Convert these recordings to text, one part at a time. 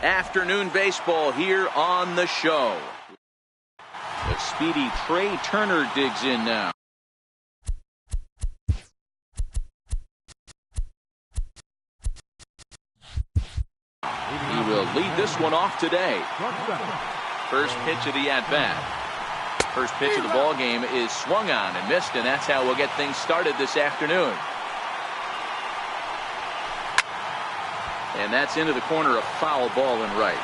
Afternoon baseball here on the show. The speedy Trey Turner digs in now. He will lead this one off today. First pitch of the at-bat. First pitch of the ball game is swung on and missed, and that's how we'll get things started this afternoon. And that's into the corner, a foul ball and right.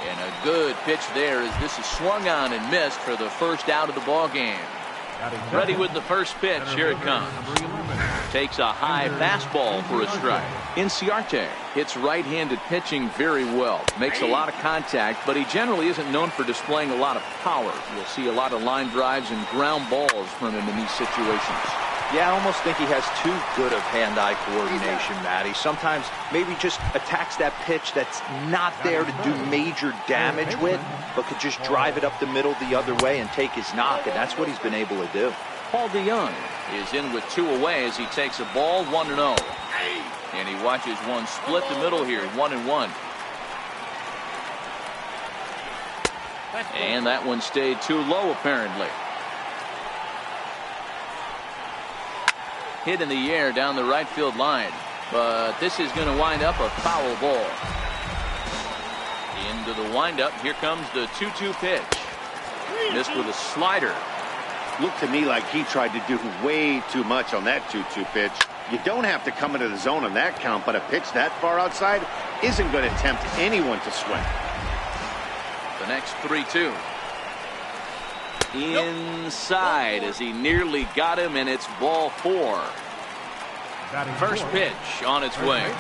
And a good pitch there as this is swung on and missed for the first out of the ball game. Ready with the first pitch. Here it comes. Takes a high fastball for a strike. Inciarte hits right-handed pitching very well. Makes a lot of contact, but he generally isn't known for displaying a lot of power. You'll see a lot of line drives and ground balls from him in these situations. Yeah, I almost think he has too good of hand-eye coordination, Matty. Sometimes maybe just attacks that pitch that's not there to do major damage with, but could just drive it up the middle the other way and take his knock, and that's what he's been able to do. Paul DeYoung is in with 2 away as he takes a ball 1-0. And he watches one split the middle here, 1-1. And that one stayed too low apparently. Hit in the air down the right field line, but this is going to wind up a foul ball. Into the windup, here comes the 2-2 pitch. Missed with a slider. Looked to me like he tried to do way too much on that 2-2 pitch. You don't have to come into the zone on that count, but a pitch that far outside isn't going to tempt anyone to swing. The next 3-2. Inside as he nearly got him, and it's ball 4. First pitch on its way,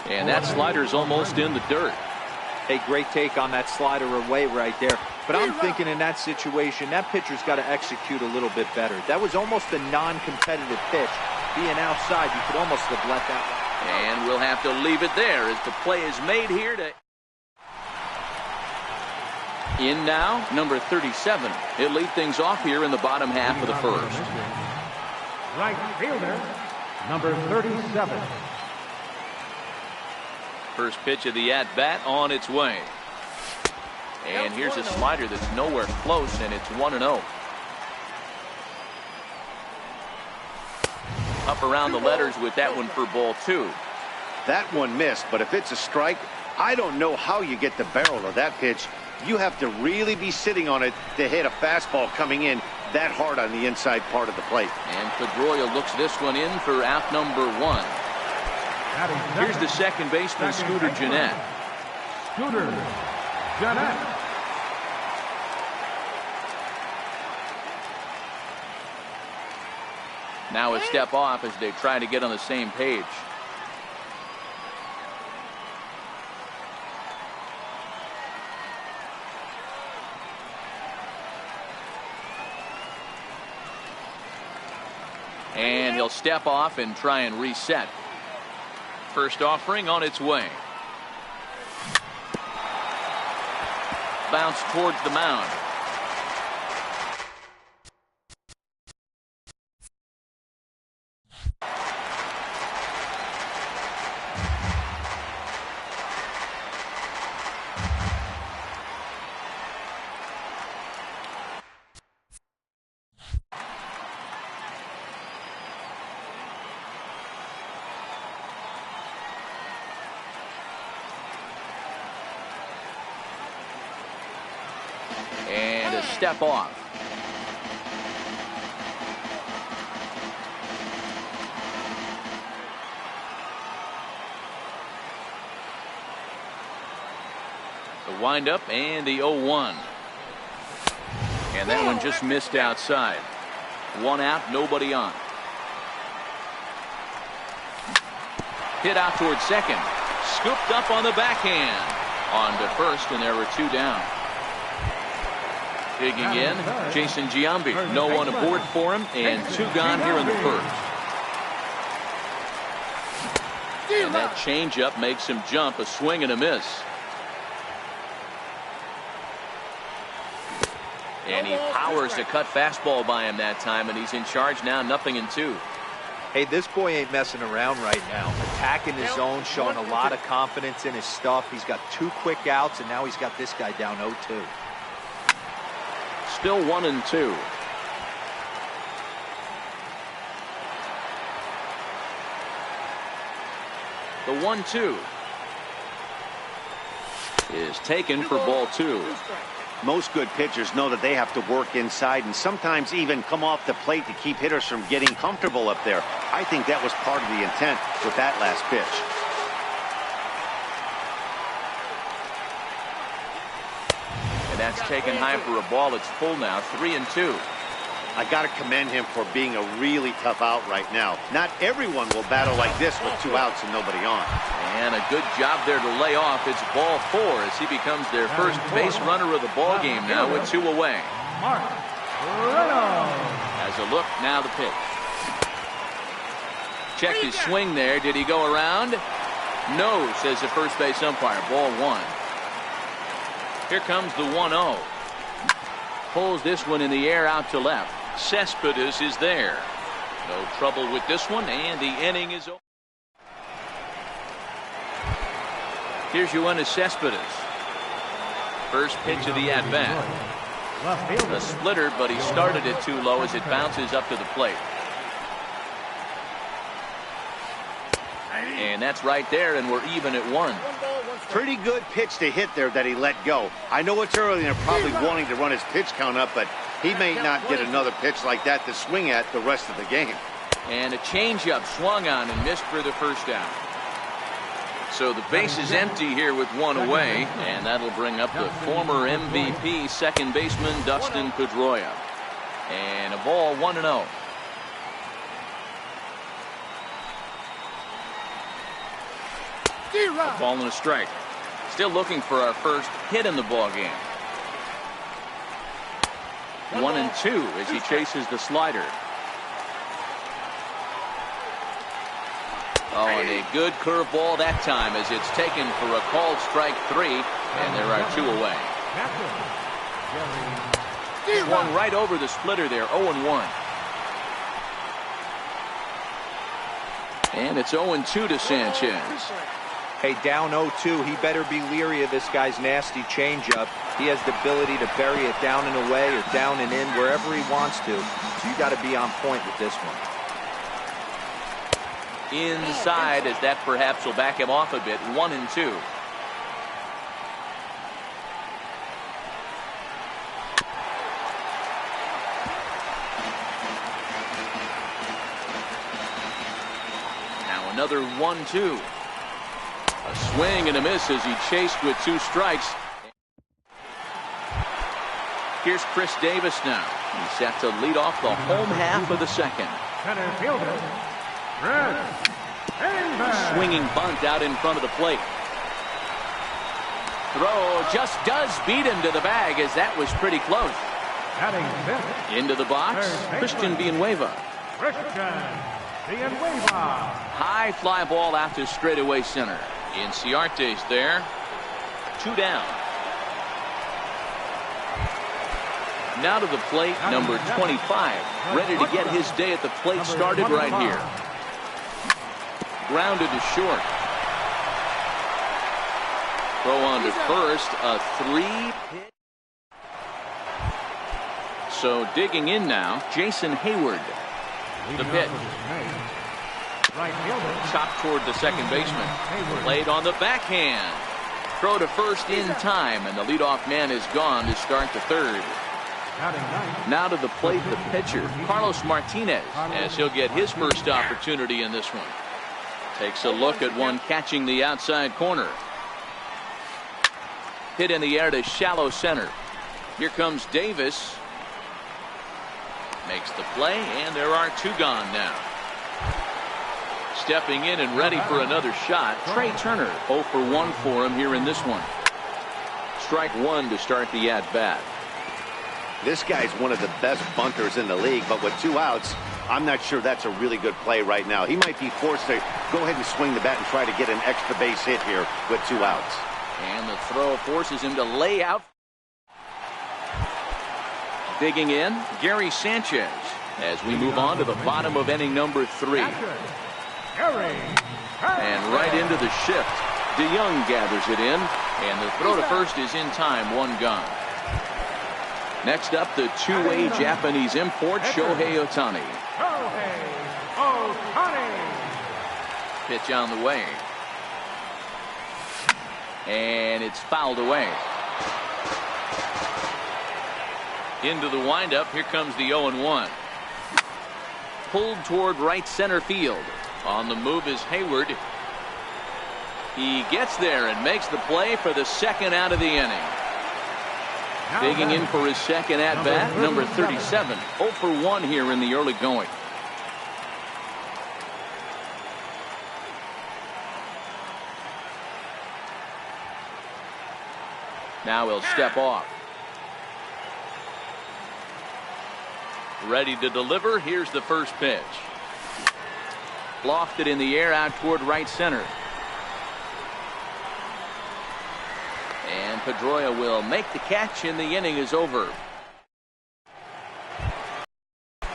and that slider's almost in the dirt. A great take on that slider away right there, but I'm thinking in that situation that pitcher's got to execute a little bit better. That was almost a non-competitive pitch. Being outside, you could almost have let that one. And we'll have to leave it there as the play is made here to in now, number 37. He'll lead things off here in the bottom half of the first. Right fielder, number 37. First pitch of the at-bat on its way. And here's a slider that's nowhere close, and it's 1-0. Up around the letters with that one for ball 2. That one missed, but if it's a strike, I don't know how you get the barrel of that pitch. You have to really be sitting on it to hit a fastball coming in that hard on the inside part of the plate. And Pedroia looks this one in for out number 1. Here's the second baseman, Scooter Gennett. Scooter Gennett. Now a step off as they try to get on the same page. And he'll step off and try and reset. First offering on its way. Bounce towards the mound. And a step off. The windup and the 0-1. And that one just missed outside. 1 out, nobody on. Hit out towards second. Scooped up on the backhand. On to first, and there were 2 down. Digging in, Jason Giambi. No one aboard for him, and 2 gone here in the first. And that changeup makes him jump, a swing and a miss. And he powers the cut fastball by him that time, and he's in charge now, 0-2. Hey, this boy ain't messing around right now. Attacking his zone, showing a lot of confidence in his stuff. He's got 2 quick outs, and now he's got this guy down 0-2. Still 1-2. The 1-2 is taken for ball 2. Most good pitchers know that they have to work inside and sometimes even come off the plate to keep hitters from getting comfortable up there. I think that was part of the intent with that last pitch. And that's taken high for a ball. It's full now, 3-2. I got to commend him for being a really tough out right now. Not everyone will battle like this with 2 outs and nobody on. And a good job there to lay off. It's ball 4 as he becomes their first base runner of the ball game now with 2 away. As a look, now the pitch. Checked his swing there. Did he go around? No, says the first base umpire. Ball 1. Here comes the 1-0. Pulls this one in the air out to left. Cespedes is there. No trouble with this one, and the inning is over. Here's Yoenis Cespedes. First pitch of the at-bat. A splitter, but he started it too low as it bounces up to the plate. And that's right there, and we're even at 1. Pretty good pitch to hit there that he let go. I know it's early and they're probably wanting to run his pitch count up, but he may not get another pitch like that to swing at the rest of the game. And a changeup swung on and missed for the first out. So the base is empty here with 1 away, and that'll bring up the former MVP second baseman Dustin Pedroia. And a ball 1-0. A ball and a strike. Still looking for our first hit in the ball game. 1-2 as he chases the slider. Oh, and a good curveball that time as it's taken for a called strike 3, and there are 2 away. Swung right over the splitter there, 0-1. And it's 0-2 to Sanchez. Hey, down 0-2, he better be leery of this guy's nasty changeup. He has the ability to bury it down and away or down and in wherever he wants to. So you got to be on point with this one. Inside as that perhaps will back him off a bit. 1-2. Now another 1-2. A swing and a miss as he chased with 2 strikes. Here's Chris Davis now. He's set to lead off the home half of the second. Center fielder, Swinging bunt out in front of the plate. Throw just does beat him to the bag as that was pretty close. Into the box, Christian Villanueva. High fly ball out to straightaway center. Inciarte's there. 2 down. Now to the plate, number 25. Ready to get his day at the plate started right here. Grounded to short. Throw on to first. A 3-pitch. So digging in now, Jason Hayward. The pitch. Chopped toward the second baseman. Played on the backhand. Throw to first in time, and the leadoff man is gone to start the third. Now to the plate, the pitcher, Carlos Martinez, as he'll get his first opportunity in this one. Takes a look at one catching the outside corner. Hit in the air to shallow center. Here comes Davis. Makes the play, and there are 2 gone now. Stepping in and ready for another shot, Trey Turner. 0 for 1 for him here in this one. Strike 1 to start the at-bat. This guy's one of the best bunters in the league, but with 2 outs, I'm not sure that's a really good play right now. He might be forced to go ahead and swing the bat and try to get an extra base hit here with 2 outs. And the throw forces him to lay out. Digging in, Gary Sanchez. As we move on to the bottom of inning number 3. And right into the shift. DeYoung gathers it in, and the throw to first is in time, 1 gone. Next up, the two-way Japanese import, Shohei Ohtani. Pitch on the way. And it's fouled away. Into the windup. Here comes the 0-1. Pulled toward right center field. On the move is Hayward. He gets there and makes the play for the second out of the inning. Digging in for his second at bat, number 37. 0 for 1 here in the early going. Now he'll step off. Ready to deliver. Here's the first pitch. Lofted in the air out toward right center. And Pedroia will make the catch, and the inning is over.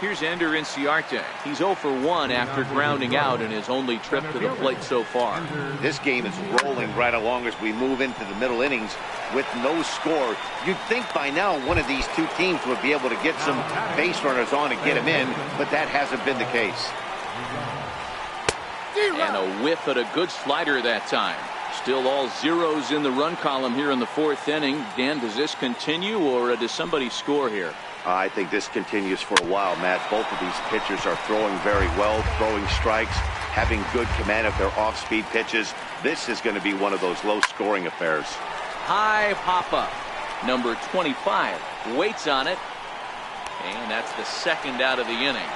Here's Ender Inciarte. He's 0 for 1 after grounding out in his only trip to the plate so far. This game is rolling right along as we move into the middle innings with no score. You'd think by now one of these two teams would be able to get some base runners on and get them in, but that hasn't been the case. And a whiff at a good slider that time. Still all zeros in the run column here in the 4th inning. Dan, does this continue, or does somebody score here? I think this continues for a while, Matt. Both of these pitchers are throwing very well, throwing strikes, having good command of their off-speed pitches. This is going to be one of those low-scoring affairs. High pop-up. Number 25 waits on it, and that's the second out of the inning.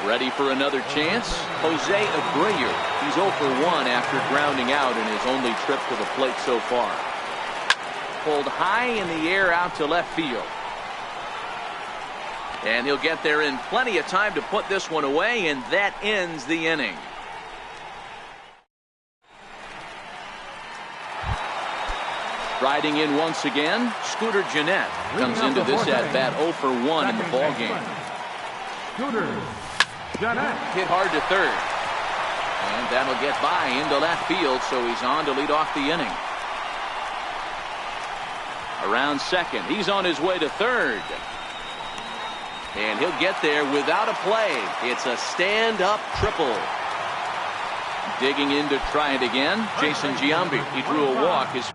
Ready for another chance? Jose Abreu. He's 0 for 1 after grounding out in his only trip to the plate so far. Pulled high in the air out to left field. And he'll get there in plenty of time to put this one away, and that ends the inning. Riding in once again, Scooter Gennett comes into this at-bat 0 for 1 in the ballgame. Hit hard to third. And that'll get by into left field, so he's on to lead off the inning. Around second, he's on his way to third. And he'll get there without a play. It's a stand-up triple. Digging in to try it again, Jason Giambi. He drew a walk. His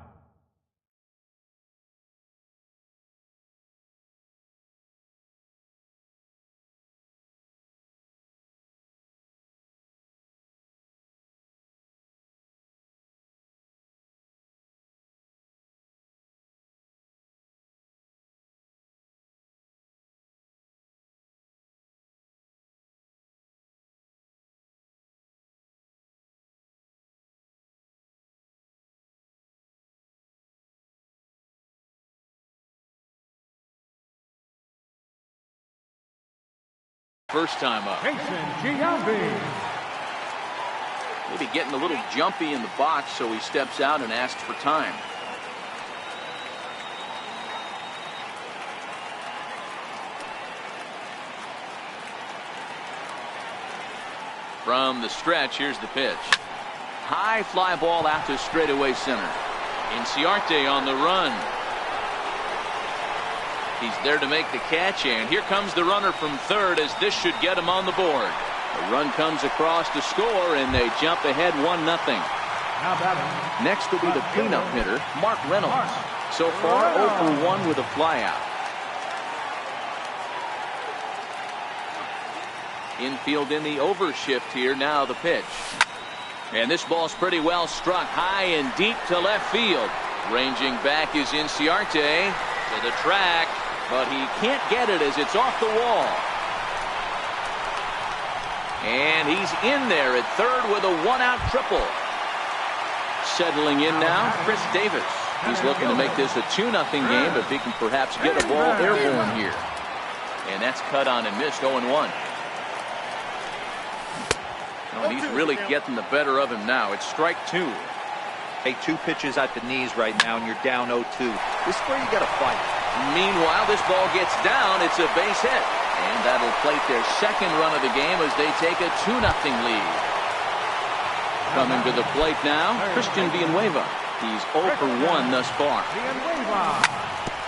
first time up. Maybe getting a little jumpy in the box, so he steps out and asks for time. From the stretch, here's the pitch. High fly ball out to straightaway center. Inciarte on the run. He's there to make the catch, and here comes the runner from third, as this should get him on the board. The run comes across to score, and they jump ahead 1-0. Next will be the cleanup hitter, Mark Reynolds. So far 0 for 1 with a flyout. Infield in the overshift here. Now the pitch. And this ball's pretty well struck high and deep to left field. Ranging back is Inciarte to the track, but he can't get it as it's off the wall. And he's in there at third with a 1-out triple. Settling in now, Chris Davis. He's looking to make this a 2-0 game if he can perhaps get a ball airborne here. And that's cut on and missed. 0-1. Oh, he's really getting the better of him now. It's strike 2. Hey, 2 pitches at the knees right now, and you're down 0-2. This is where you got to fight. Meanwhile, this ball gets down. It's a base hit. And that'll plate their second run of the game as they take a 2-0 lead. Coming to the plate now, Christian Villanueva. He's 0 for 1 thus far.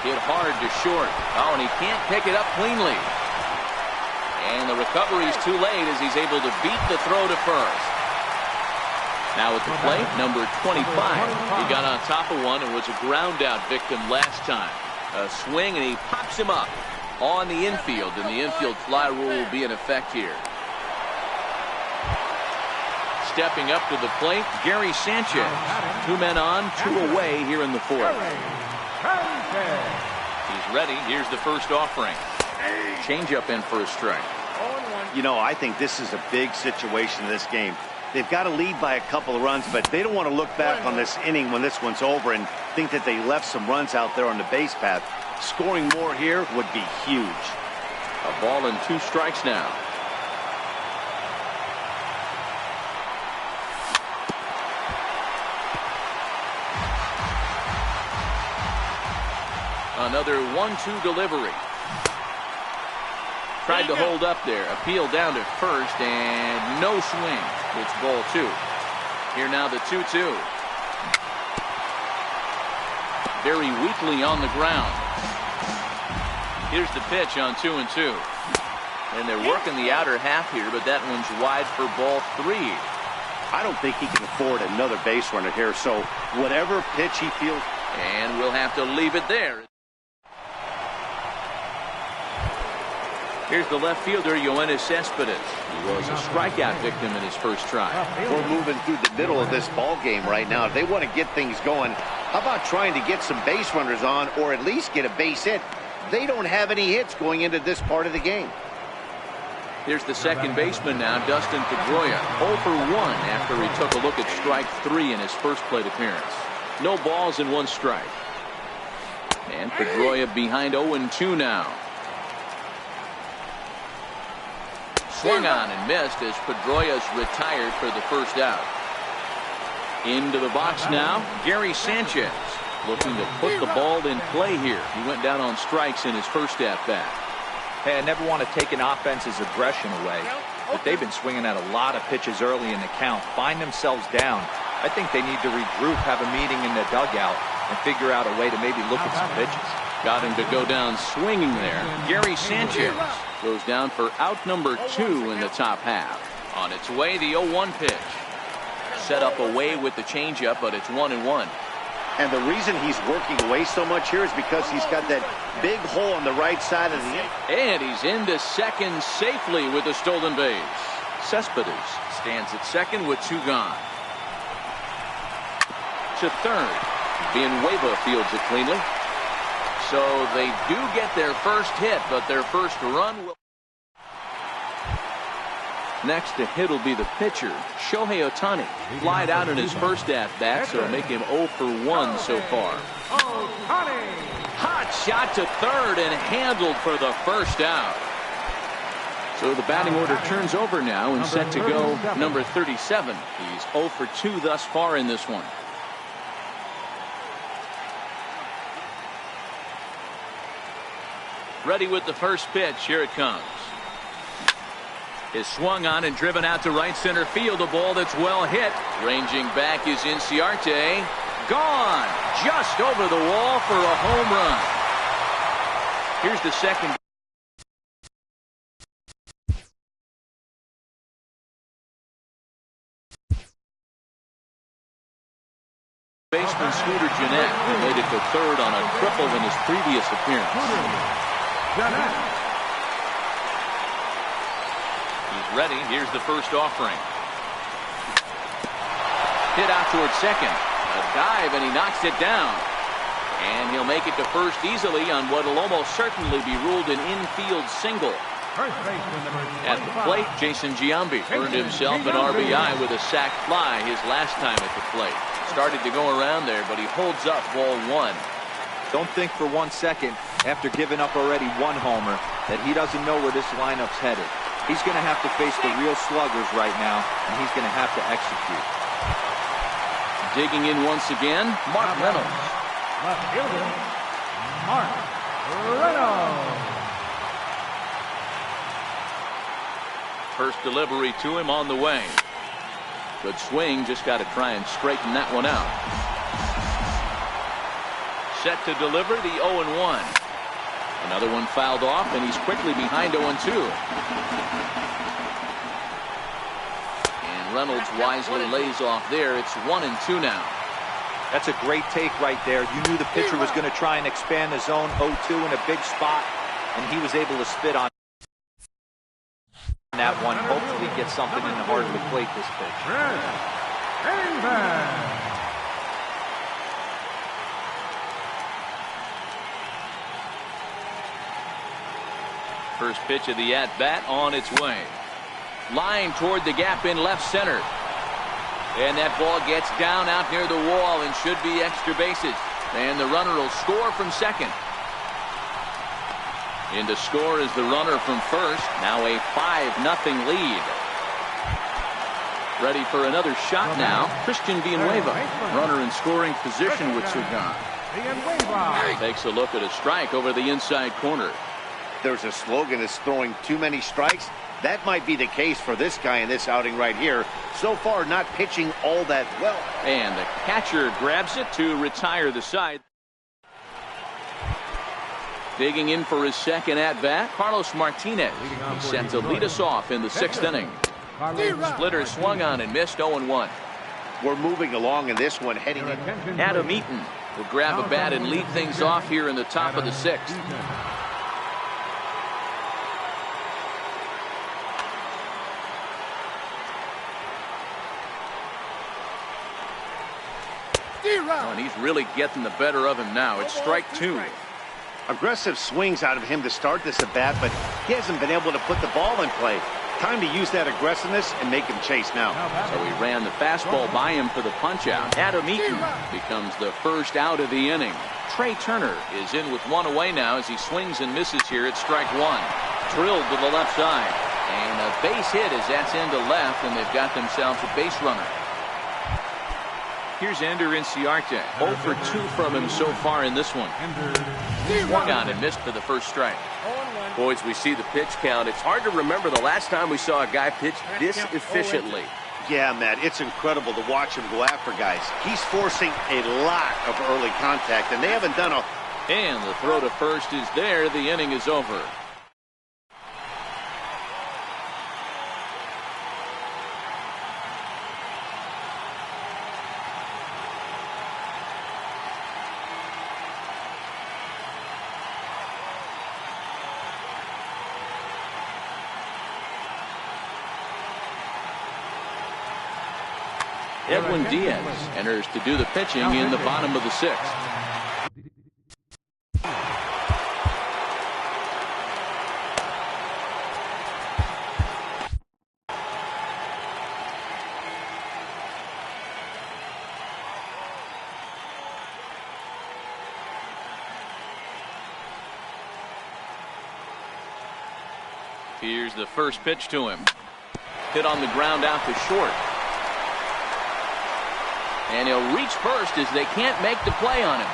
Hit hard to short. Oh, and he can't pick it up cleanly. And the recovery's too late as he's able to beat the throw to first. Now at the plate, number 25. He got on top of one and was a ground out victim last time. A swing and he pops him up on the infield, and the infield fly rule will be in effect here. Stepping up to the plate, Gary Sanchez. 2 men on, 2 away here in the fourth. He's ready. Here's the first offering. Changeup in for a strike. You know, I think this is a big situation in this game. They've got to lead by a couple of runs, but they don't want to look back on this inning when this one's over and think that they left some runs out there on the base path. Scoring more here would be huge. A ball and 2 strikes now. Another 1-2 delivery. Tried to hold up there. Appeal down to first and no swing. It's ball 2. Here now the 2-2. Very weakly on the ground. Here's the pitch on 2-2. And they're working the outer half here, but that one's wide for ball 3. I don't think he can afford another base runner here, so whatever pitch he feels. And we'll have to leave it there. Here's the left fielder, Yoenis Cespedes. He was a strikeout victim in his first try. We're moving through the middle of this ball game right now. If they want to get things going, how about trying to get some base runners on or at least get a base hit? They don't have any hits going into this part of the game. Here's the second baseman now, Dustin Pedroia. 0 for 1 after he took a look at strike 3 in his first plate appearance. No balls and 1 strike. And Pedroia behind 0-2 now. Swung on and missed as Pedroia's retired for the first out. Into the box now, Gary Sanchez looking to put the ball in play here. He went down on strikes in his first at-bat. Hey, I never want to take an offense's aggression away, but they've been swinging at a lot of pitches early in the count. Find themselves down. I think they need to regroup, have a meeting in the dugout, and figure out a way to maybe look at some pitches. Got him to go down swinging there. Gary Sanchez goes down for out number 2 in the top half. On its way, the 0-1 pitch. Set up away with the changeup, but it's 1-1. And the reason he's working away so much here is because he's got that big hole on the right side of the... And he's into second safely with a stolen base. Cespedes stands at second with 2 gone. To third. Villanueva fields it cleanly. So they do get their first hit, but their first run will... Next to hit will be the pitcher, Shohei Ohtani. Flied out in his first at-bat, so make him 0 for 1 so far. Hot shot to third and handled for the first out. So the batting order turns over now and set to go number 37. He's 0 for 2 thus far in this one. Ready with the first pitch. Here it comes. Is swung on and driven out to right center field. A ball that's well hit. Ranging back is Inciarte. Gone. Just over the wall for a home run. Here's the second. Baseman Scooter Gennett, who made it to third on a triple in his previous appearance. He's ready. Here's the first offering. Hit out towards second. A dive, and he knocks it down. And he'll make it to first easily on what will almost certainly be ruled an infield single. At the plate, Jason Giambi earned himself an RBI with a sac fly his last time at the plate. Started to go around there, but he holds up ball 1. Don't think for 1 second, after giving up already 1 homer, that he doesn't know where this lineup's headed. He's going to have to face the real sluggers right now, and he's going to have to execute. Digging in once again, Mark Reynolds. Left fielder, Mark Reynolds. First delivery to him on the way. Good swing, just got to try and straighten that one out. Set to deliver the 0-1. Another one fouled off, and he's quickly behind 0-2. And Reynolds wisely lays off there. It's 1-2 now. That's a great take right there. You knew the pitcher was going to try and expand the zone 0-2 in a big spot, and he was able to spit on that one. Hopefully get something in the heart of the plate this pitch. First pitch of the at-bat on its way. Line toward the gap in left center. And that ball gets down out near the wall and should be extra bases. And the runner will score from second. In to score is the runner from first. Now a 5-0 lead. Ready for another shot now. Christian Villanueva. Runner in scoring position with Sugan. Takes a look at a strike over the inside corner. There's a slogan that's throwing too many strikes. That might be the case for this guy in this outing right here. So far, not pitching all that well. And the catcher grabs it to retire the side. Digging in for his second at-bat, Carlos Martinez. He's set to lead us off in the 6th inning. Splitter swung on and missed 0-1. We're moving along in this one, heading in. Adam Eaton will grab a bat and lead things off here in the top of the 6th. Oh, and he's really getting the better of him now. It's strike 2. Aggressive swings out of him to start this at bat, but he hasn't been able to put the ball in play. Time to use that aggressiveness and make him chase now. So he ran the fastball by him for the punch out. Adam Eaton becomes the first out of the inning. Trey Turner is in with one away now as he swings and misses here at strike 1. Drilled to the left side. And a base hit as that's into left, and they've got themselves a base runner. Here's Ender Inciarte. 0 for 2 from him so far in this one. Swung on and missed for the first strike. Boys, we see the pitch count. It's hard to remember the last time we saw a guy pitch this efficiently. Yeah, Matt, it's incredible to watch him go after guys. He's forcing a lot of early contact, and they haven't done a... And the throw to first is there. The inning is over. Edwin Diaz enters to do the pitching in the bottom of the 6th. Here's the first pitch to him. Hit on the ground out to short. And he'll reach first as they can't make the play on him.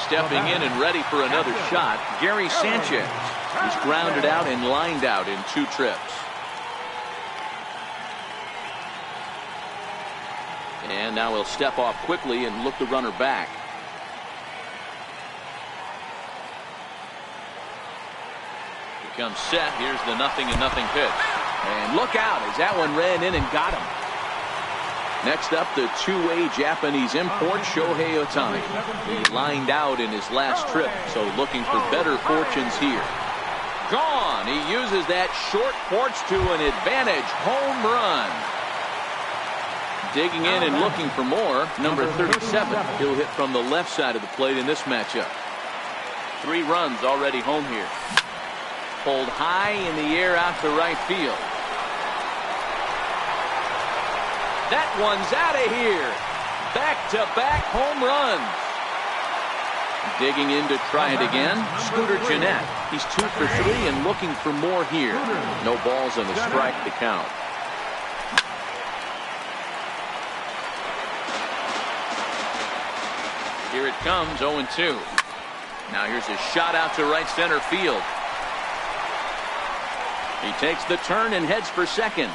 Stepping in and ready for another shot, Gary Sanchez. He's grounded out and lined out in 2 trips. And now he'll step off quickly and look the runner back. He comes set. Here's the 0-0 pitch. And look out as that one ran in and got him. Next up, the two-way Japanese import, Shohei Ohtani. He lined out in his last trip, so looking for better fortunes here. Gone. He uses that short porch to an advantage home run. Digging in and looking for more, number 37. He'll hit from the left side of the plate in this matchup. 3 runs already home here. Pulled high in the air out to right field. That one's out of here. Back-to-back home runs. Digging in to try it again, Scooter Gennett. He's 2 for 3 and looking for more here. No balls and a strike to count. Here it comes, 0-2. Now here's a shot out to right center field. He takes the turn and heads for second.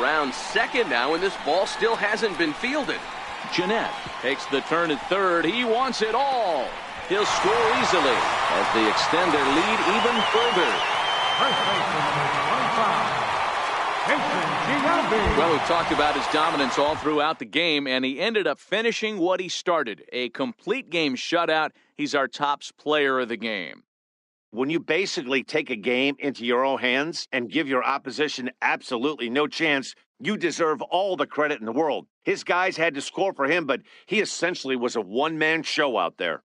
Around second now, and this ball still hasn't been fielded. Jeanette takes the turn at third. He wants it all. He'll score easily as they extend their lead even further. First baseman, number 25, Jason Giambi. Well, we've talked about his dominance all throughout the game, and he ended up finishing what he started. A complete game shutout. He's our top player of the game. When you basically take a game into your own hands and give your opposition absolutely no chance, you deserve all the credit in the world. His guys had to score for him, but he essentially was a one-man show out there.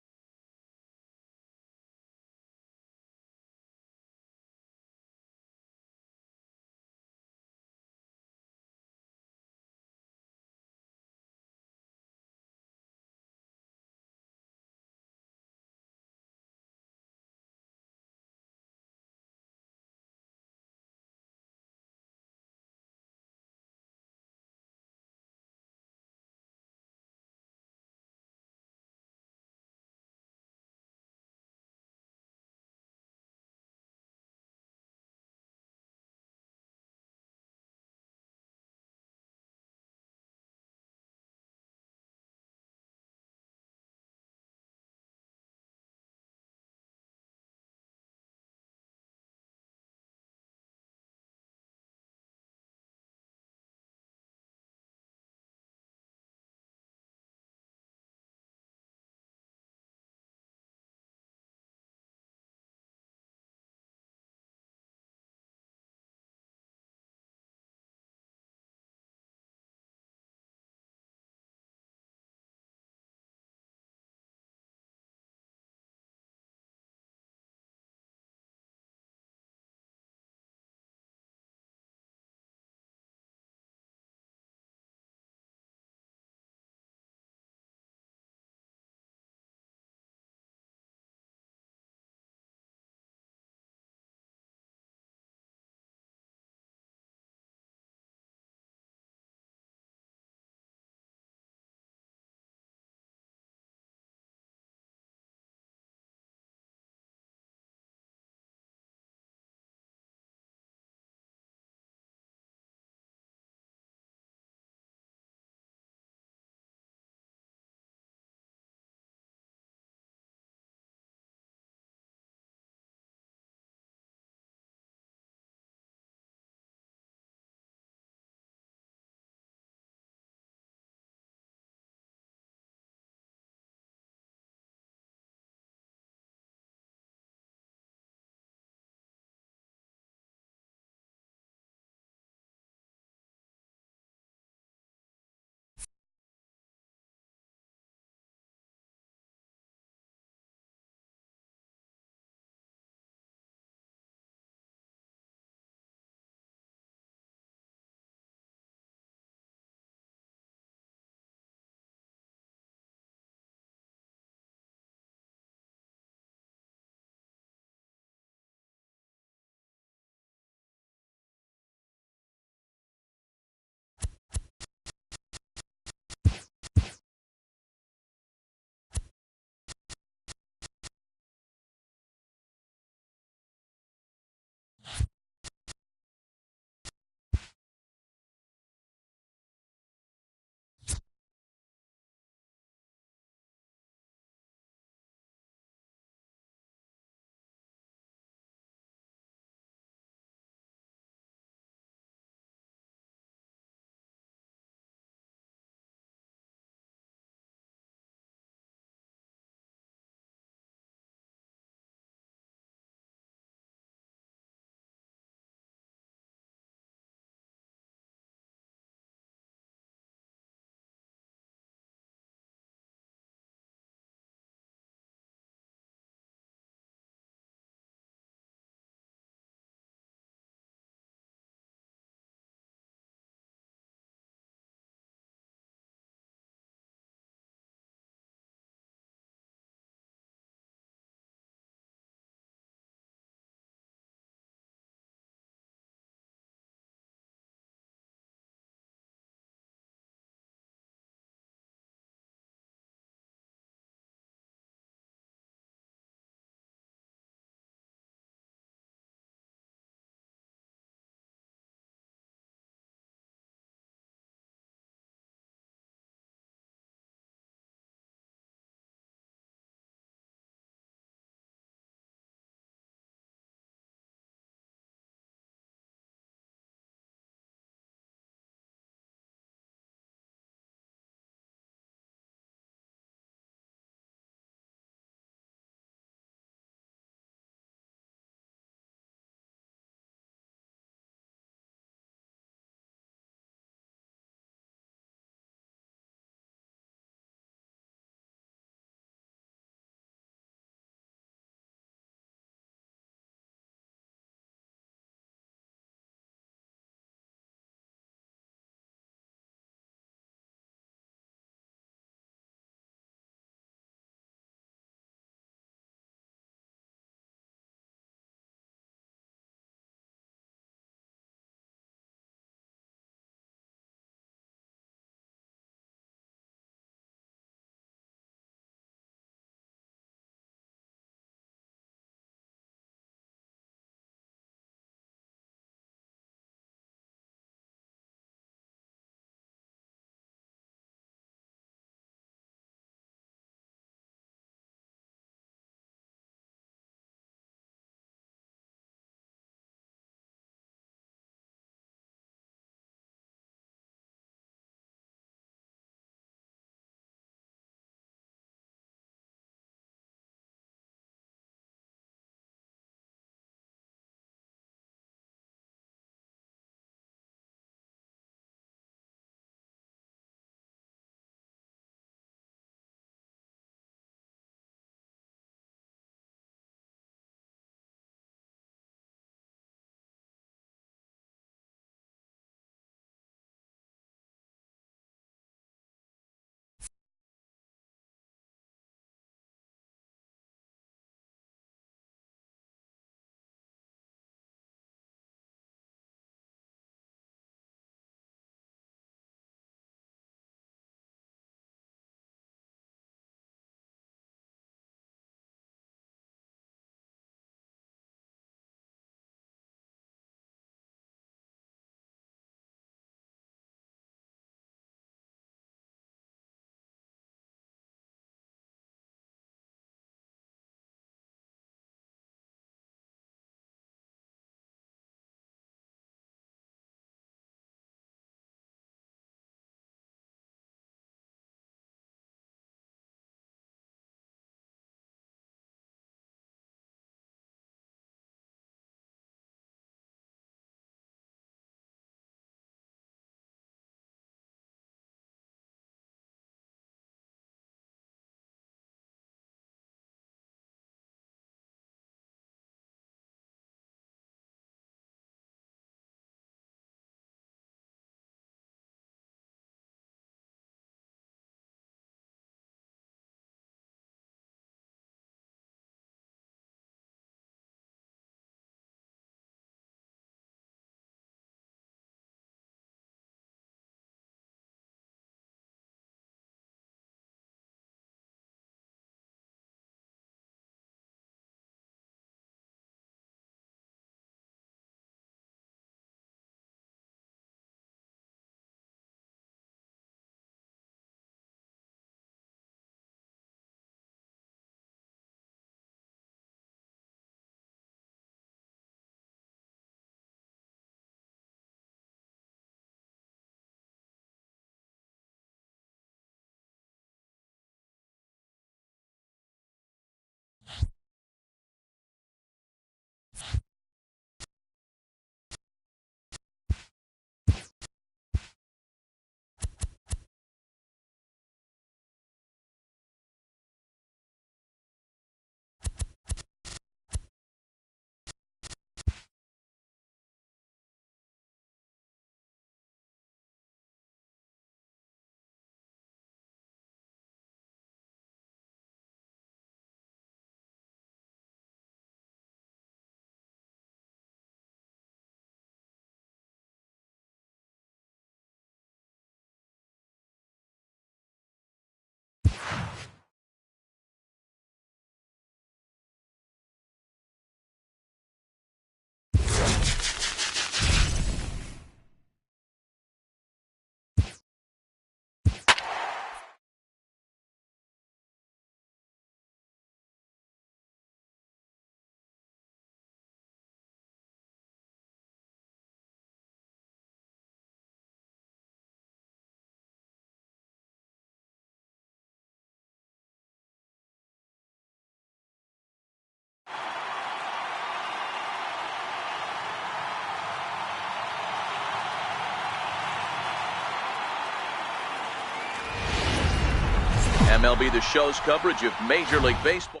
MLB The Show's coverage of Major League Baseball.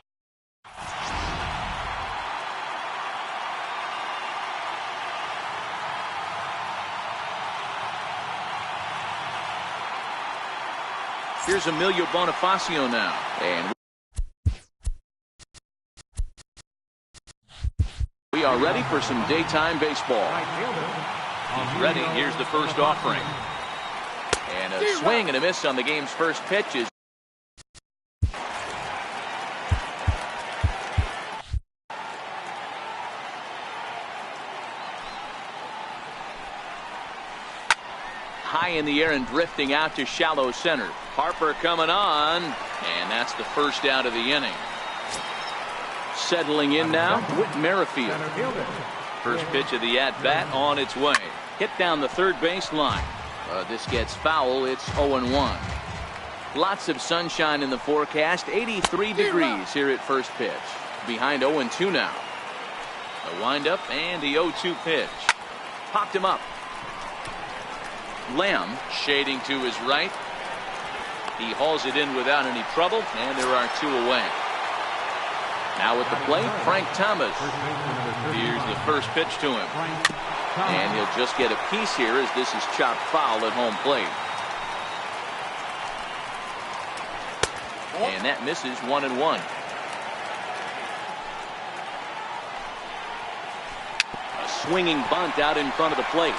Here's Emilio Bonifacio now. And we are ready for some daytime baseball. He's ready. Here's the first offering. And a swing and a miss on the game's first pitch is high in the air and drifting out to shallow center. Harper coming on, and that's the first out of the inning. Settling in now, Whit Merrifield. First pitch of the at-bat on its way. Hit down the third base line. This gets foul. It's 0-1. Lots of sunshine in the forecast. 83 degrees here at first pitch. Behind 0-2 now. The windup and the 0-2 pitch. Popped him up. Lamb shading to his right. He hauls it in without any trouble, and there are two away. Now at the plate, Frank Thomas. Here's the first pitch to him. And he'll just get a piece here as this is chopped foul at home plate. And that misses 1-1. A swinging bunt out in front of the plate.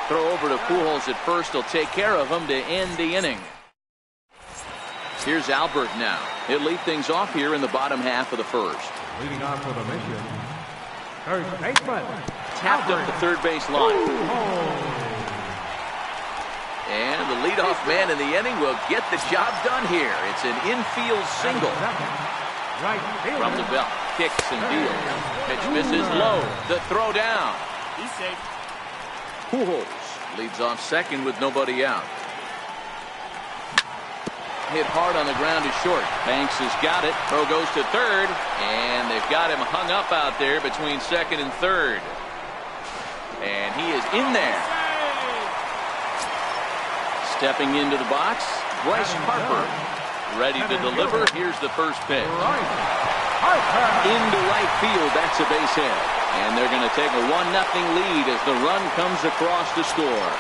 Throw over to Pujols at first. He'll take care of him to end the inning. Here's Albert now. He'll lead things off here in the bottom half of the first. Leading off for the mission, first baseman. Tapped up the third base line. And the leadoff man in the inning will get the job done here. It's an infield single. From the belt. Kicks and deals. Pitch misses low. The throw down. He's safe. Pujols leads off second with nobody out. Hit hard on the ground to short. Banks has got it. Throw goes to third. And they've got him hung up out there between second and third. And he is in there. Stepping into the box, Bryce Harper. Ready to deliver. Here's the first pitch. Into right field. That's a base hit. And they're going to take a 1-0 lead as the run comes across to score.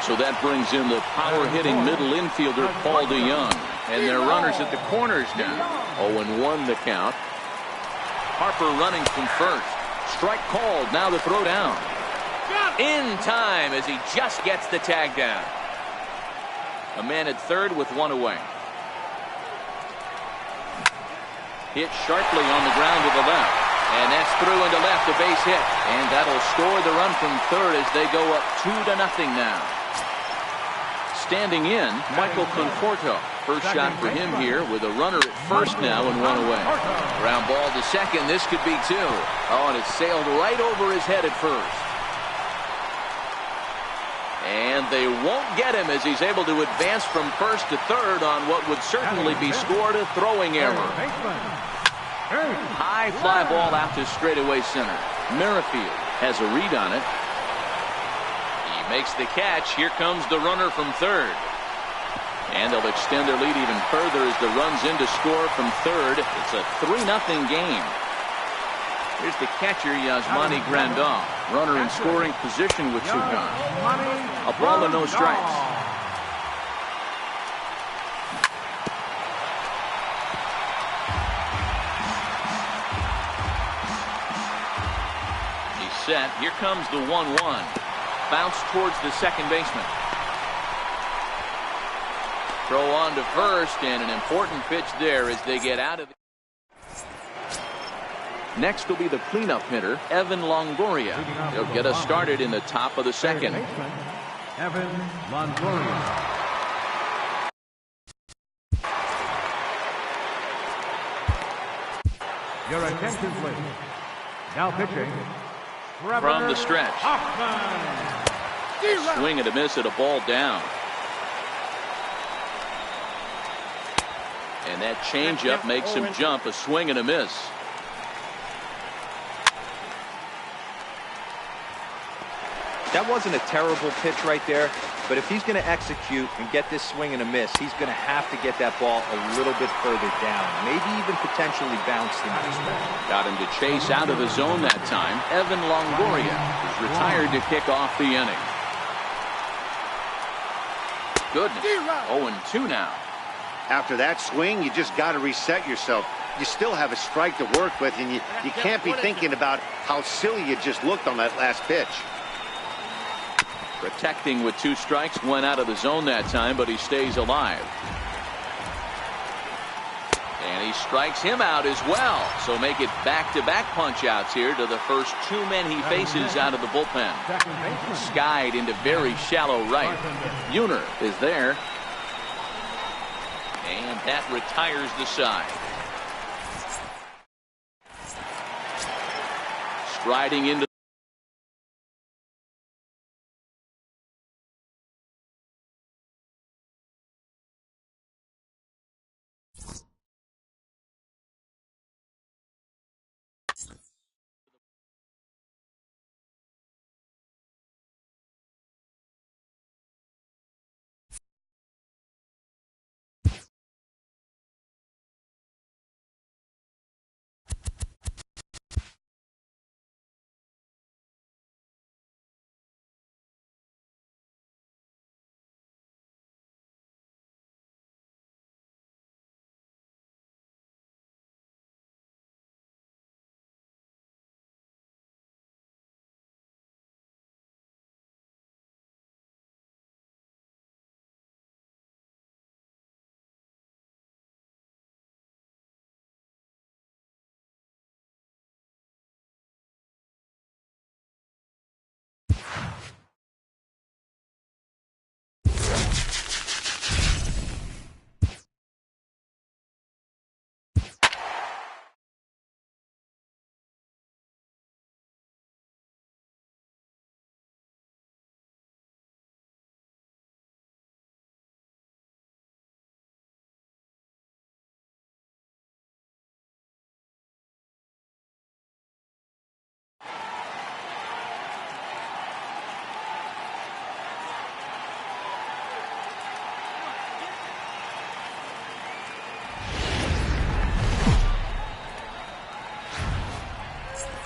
So that brings in the power-hitting middle infielder, Paul DeYoung. And their runners at the corners now. 0-1 the count. Harper running from first. Strike called. Now the throw down. In time as he just gets the tag down. A man at third with one away. Hit sharply on the ground to the left. And that's through into left, a base hit. And that'll score the run from third as they go up 2-0 now. Standing in, Michael Conforto. First shot for him here with a runner at first now and one away. Ground ball to second. This could be two. Oh, and it sailed right over his head at first. And they won't get him as he's able to advance from first to third on what would certainly be scored a throwing error. High fly ball out to straightaway center. Merrifield has a read on it. He makes the catch. Here comes the runner from third. And they'll extend their lead even further as the run's in to score from third. It's a 3-0 game. Here's the catcher, Yasmani Grandal. Runner in scoring position with two gone. A ball and no strikes. He's set. Here comes the 1-1. Bounce towards the second baseman. Throw on to first, and an important pitch there as they get out of it. Next will be the cleanup hitter, Evan Longoria. He'll get us started in the top of the second. Evan Longoria. Your attention, please. Now pitching. From the stretch. Swing and a miss at a ball down. And that changeup makes him jump. A swing and a miss. That wasn't a terrible pitch right there, but if he's going to execute and get this swing and a miss, he's going to have to get that ball a little bit further down, maybe even potentially bounce the next ball. Got him to chase out of the zone that time. Evan Longoria is retired to kick off the inning. Goodness, 0-2 now. After that swing, you just got to reset yourself. You still have a strike to work with, and you can't be thinking about how silly you just looked on that last pitch. Protecting with 2 strikes, went out of the zone that time, but he stays alive. And he strikes him out as well. So make it back-to-back punch-outs here to the first 2 men he faces out of the bullpen. Skied into very shallow right. Buhner is there. And that retires the side. Striding into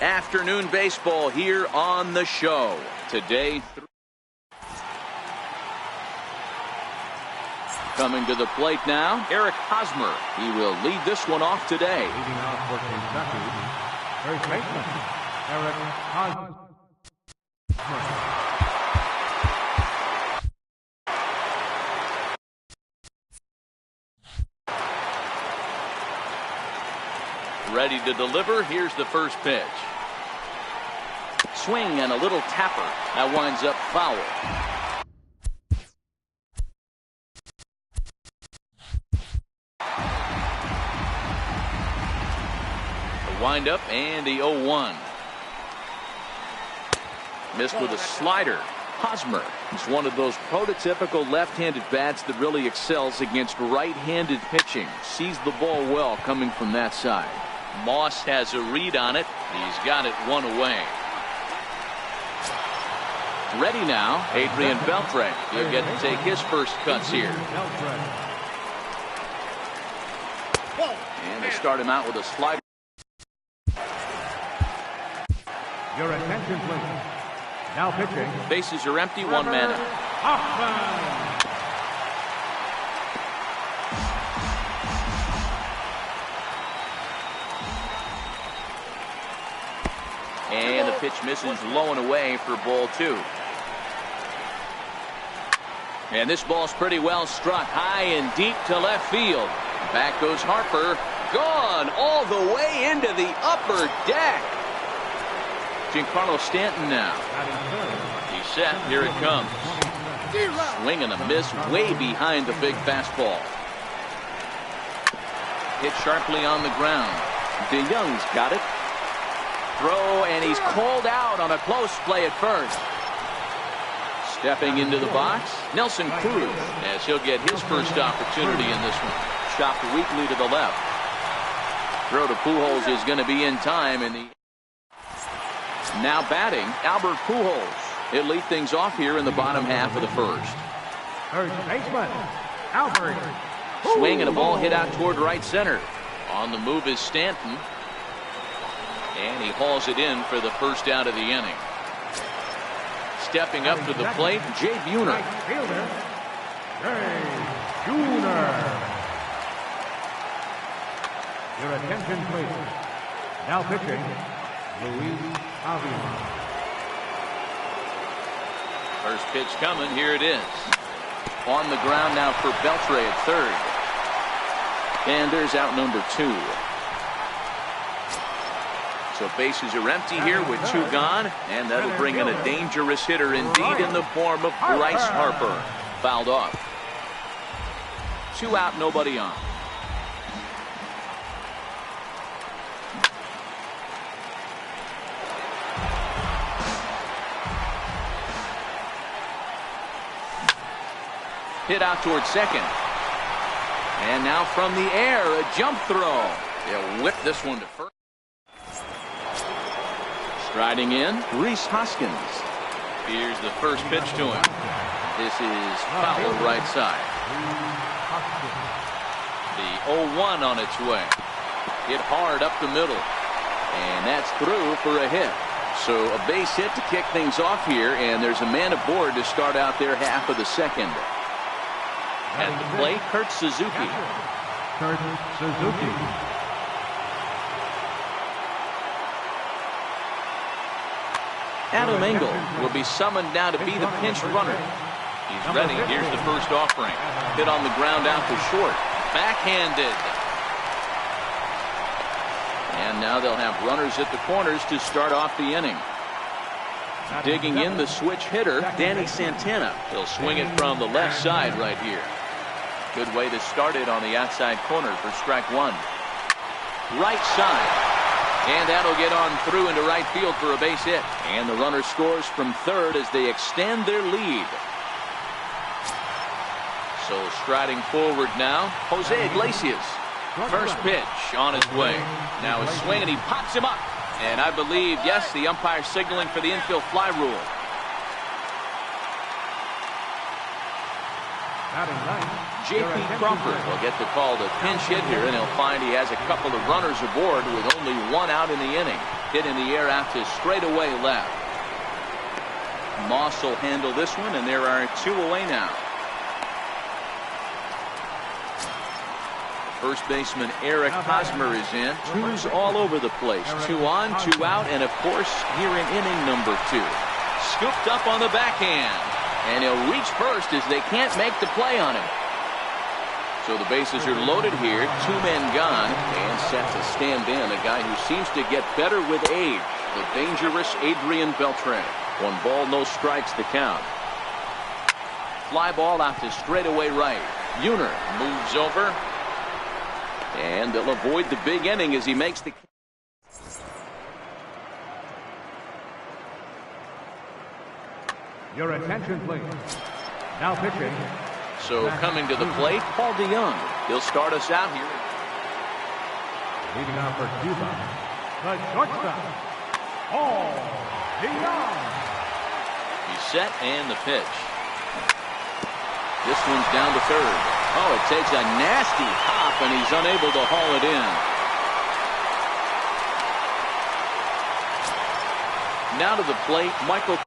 afternoon baseball here on the show. Today, coming to the plate now, Eric Hosmer. He will lead this one off today. Leading off for Kentucky, first baseman, Eric Hosmer. Ready to deliver. Here's the first pitch. Swing and a little tapper. That winds up foul. The windup and the 0-1. Missed with a slider. Hosmer is one of those prototypical left-handed bats that really excels against right-handed pitching. Sees the ball well coming from that side. Moss has a read on it. He's got it 1 away. Ready now, Adrian Beltre. He'll get to take his first cuts here. And they start him out with a slider. Your attention, please. Now pitching. Bases are empty, 1 man out. And the pitch misses low and away for ball 2. And this ball's pretty well struck high and deep to left field. Back goes Harper. Gone all the way into the upper deck. Giancarlo Stanton now. He's set. Here it comes. Swing and a miss way behind the big fastball. Hit sharply on the ground. DeYoung's got it. Throw, and he's called out on a close play at first. Stepping into the box, Nelson Cruz, as he'll get his first opportunity in this one. Chopped weakly to the left. Throw to Pujols is going to be in time. Now batting, Albert Pujols. It'll lead things off here in the bottom half of the first. First baseman, Albert. Swing and a ball hit out toward right center. On the move is Stanton. And he hauls it in for the first out of the inning. Stepping up to the plate, Jay Buhner. Right fielder, Jay Buhner. Your attention, please. Now pitching, Luis Avilan. First pitch coming. Here it is. On the ground now for Beltre at third. And there's out number 2. So bases are empty here with 2 gone. And that'll bring in a dangerous hitter indeed in the form of Bryce Harper. Fouled off. 2 out, nobody on. Hit out towards second. And now from the air, a jump throw. They'll whip this one to first. Striding in, Rhys Hoskins. Here's the first pitch to him. This is foul right side. The 0-1 on its way. Hit hard up the middle. And that's through for a hit. So a base hit to kick things off here, and there's a man aboard to start out their half of the second. At the plate, Kurt Suzuki. Kurt Suzuki. Adam Engel will be summoned now to be the pinch runner. He's ready. Here's the first offering. Hit on the ground out to short. Backhanded. And now they'll have runners at the corners to start off the inning. Digging in, the switch hitter, Danny Santana. He'll swing it from the left side right here. Good way to start it on the outside corner for strike 1. Right side. And that'll get on through into right field for a base hit. And the runner scores from third as they extend their lead. So striding forward now, Jose Iglesias. First pitch on his way. Now a swing and he pops him up. And I believe, yes, the umpire signaling for the infield fly rule. J.P. Crawford will get the call to pinch hit here, and he'll find he has a couple of runners aboard with only 1 out in the inning. Hit in the air out to straightaway left. Moss will handle this one, and there are 2 away now. First baseman Eric Hosmer is in. 2's all over the place. 2 on, 2 out, and of course here in inning number 2. Scooped up on the backhand. And he'll reach first as they can't make the play on him. So the bases are loaded here. 2 men gone. And set to stand in a guy who seems to get better with age. The dangerous Adrian Beltre. 1 ball, no strikes to count. Fly ball out to straightaway right. Buhner moves over. And they'll avoid the big inning as he makes the... Your attention, please. Now pitching. So coming to the plate, Paul DeYoung. He'll start us out here. Leading off for Cuba, the shortstop, Paul DeYoung. He's set and the pitch. This one's down to third. Oh, it takes a nasty hop and he's unable to haul it in. Now to the plate, Michael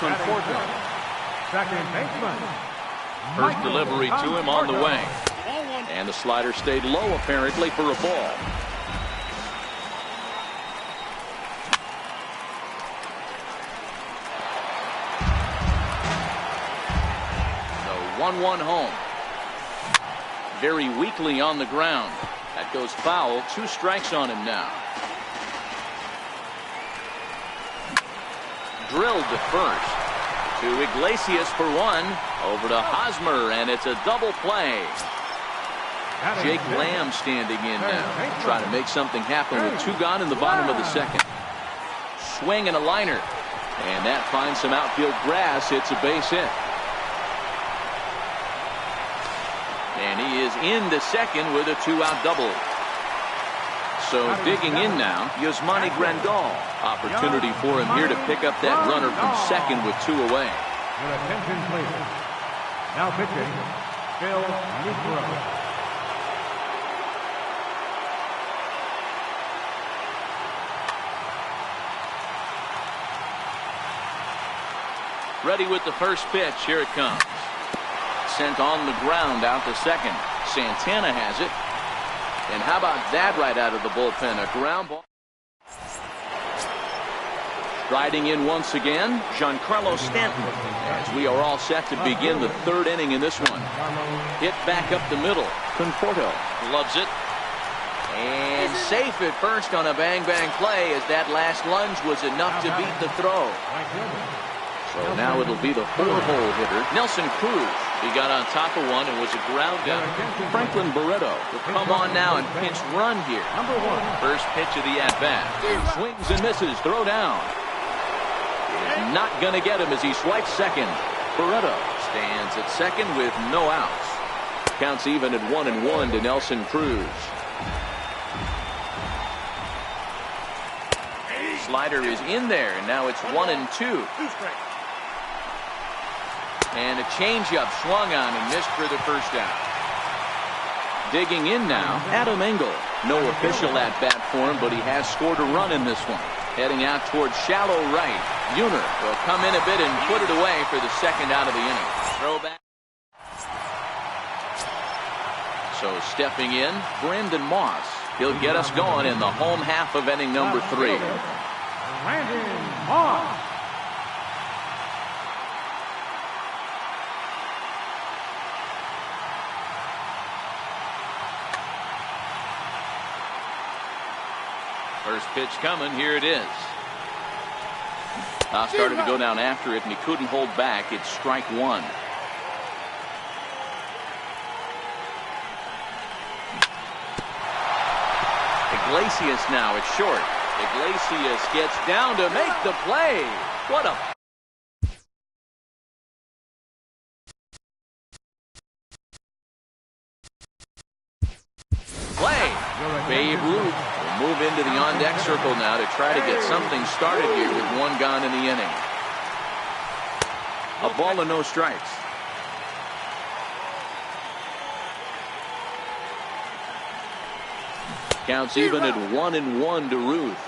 Conforto. Second baseman. First delivery to him on the way. And the slider stayed low apparently for a ball. So 1-1 home. Very weakly on the ground. That goes foul. 2 strikes on him now. Drilled to first. To Iglesias for 1. Over to Hosmer, and it's a double play. Jake Lamb standing in now. Trying to make something happen with 2 gone in the bottom of the second. Swing and a liner. And that finds some outfield grass. It's a base hit. And he is into second with a 2-out double. So digging in now, Yasmani Grandal. Opportunity for him here to pick up that runner from second with 2 away. Your attention, please. Now pitching, Phil Niekro. Ready with the first pitch. Here it comes. Sent on the ground out to second. Santana has it. And how about that right out of the bullpen? A ground ball. Striding in once again, Giancarlo Stanton. As we are all set to begin the 3rd inning in this one. Hit back up the middle. Conforto loves it. And safe at first on a bang-bang play as that last lunge was enough to beat the throw. So now it'll be the 4-hole hitter, Nelson Cruz. He got on top of one and was a ground out. Franklin Barreto will come on now and pinch run here. First pitch of the at-bat. Swings and misses. Throw down. Is not going to get him as he swipes second. Barreto stands at second with no outs. Counts even at 1-1 to Nelson Cruz. Slider is in there, and now it's 1-2. And a changeup swung on and missed for the first out. Digging in now, Adam Engel. No official at bat for him, but he has scored a run in this one. Heading out towards shallow right. Buhner will come in a bit and put it away for the second out of the inning. Throw back. So stepping in, Brandon Moss. He'll get us going in the home half of inning number 3. Brandon Moss. First pitch coming. Here it is. Started to go down after it, and he couldn't hold back. It's strike 1. Iglesias now at short. Iglesias gets down to make the play. What a play. Babe Ruth will move into the on-deck circle now to try to get something started here with 1 gone in the inning. A ball and no strikes. Counts even at 1-1 to Ruth.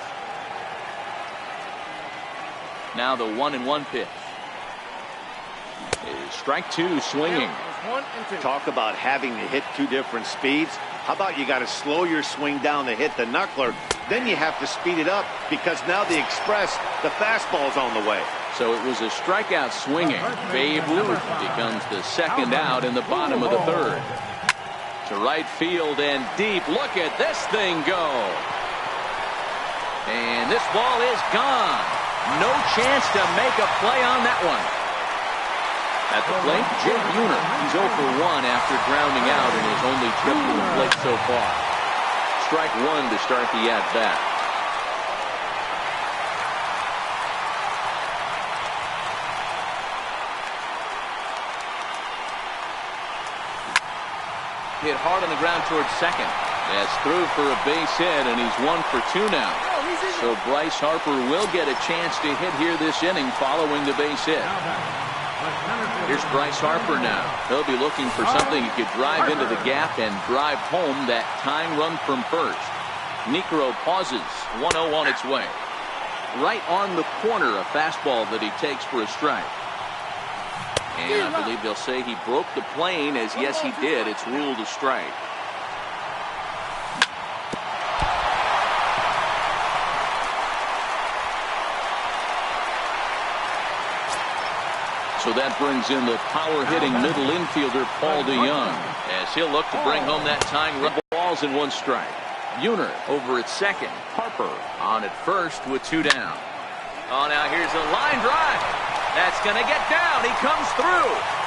Now the 1-1 pitch. Strike 2 swinging. Talk about having to hit 2 different speeds. How about you got to slow your swing down to hit the knuckler, then you have to speed it up because now the express, the fastball's on the way. So it was a strikeout swinging. Babe Ruth becomes the second out in the bottom of the 3rd. To right field and deep. Look at this thing go. And this ball is gone. No chance to make a play on that one. At the plate, Jake Buhner. He's 0 for 1 after grounding out in his only trip to the plate so far. Strike 1 to start the at-bat. Hit hard on the ground towards second. That's through for a base hit, and he's 1 for 2 now. So Bryce Harper will get a chance to hit here this inning following the base hit. Here's Bryce Harper now. He'll be looking for something he could drive into the gap and drive home that tying run from first. Niekro pauses. 1-0 on its way. right on the corner, a fastball that he takes for a strike. And I believe they'll say he broke the plane, as yes he did. It's ruled a strike. So that brings in the power-hitting middle infielder Paul DeYoung, as he'll look to bring home that tying run. Balls in one strike. Buhner over at second. Harper on at first with 2 down. Oh, now here's a line drive. That's going to get down. He comes through.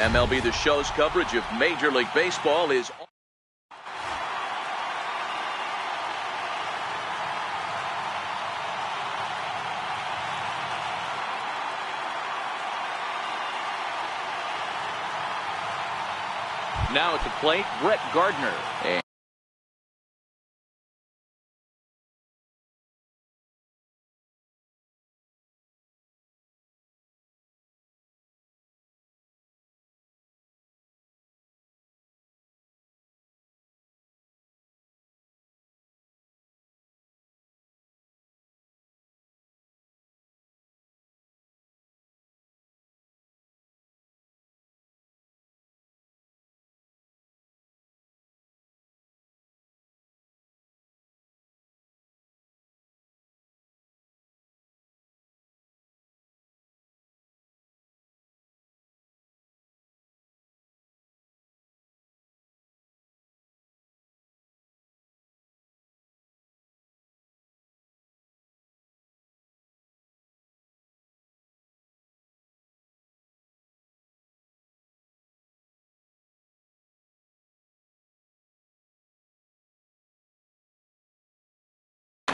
MLB The Show's coverage of Major League Baseball is now at the plate, Brett Gardner.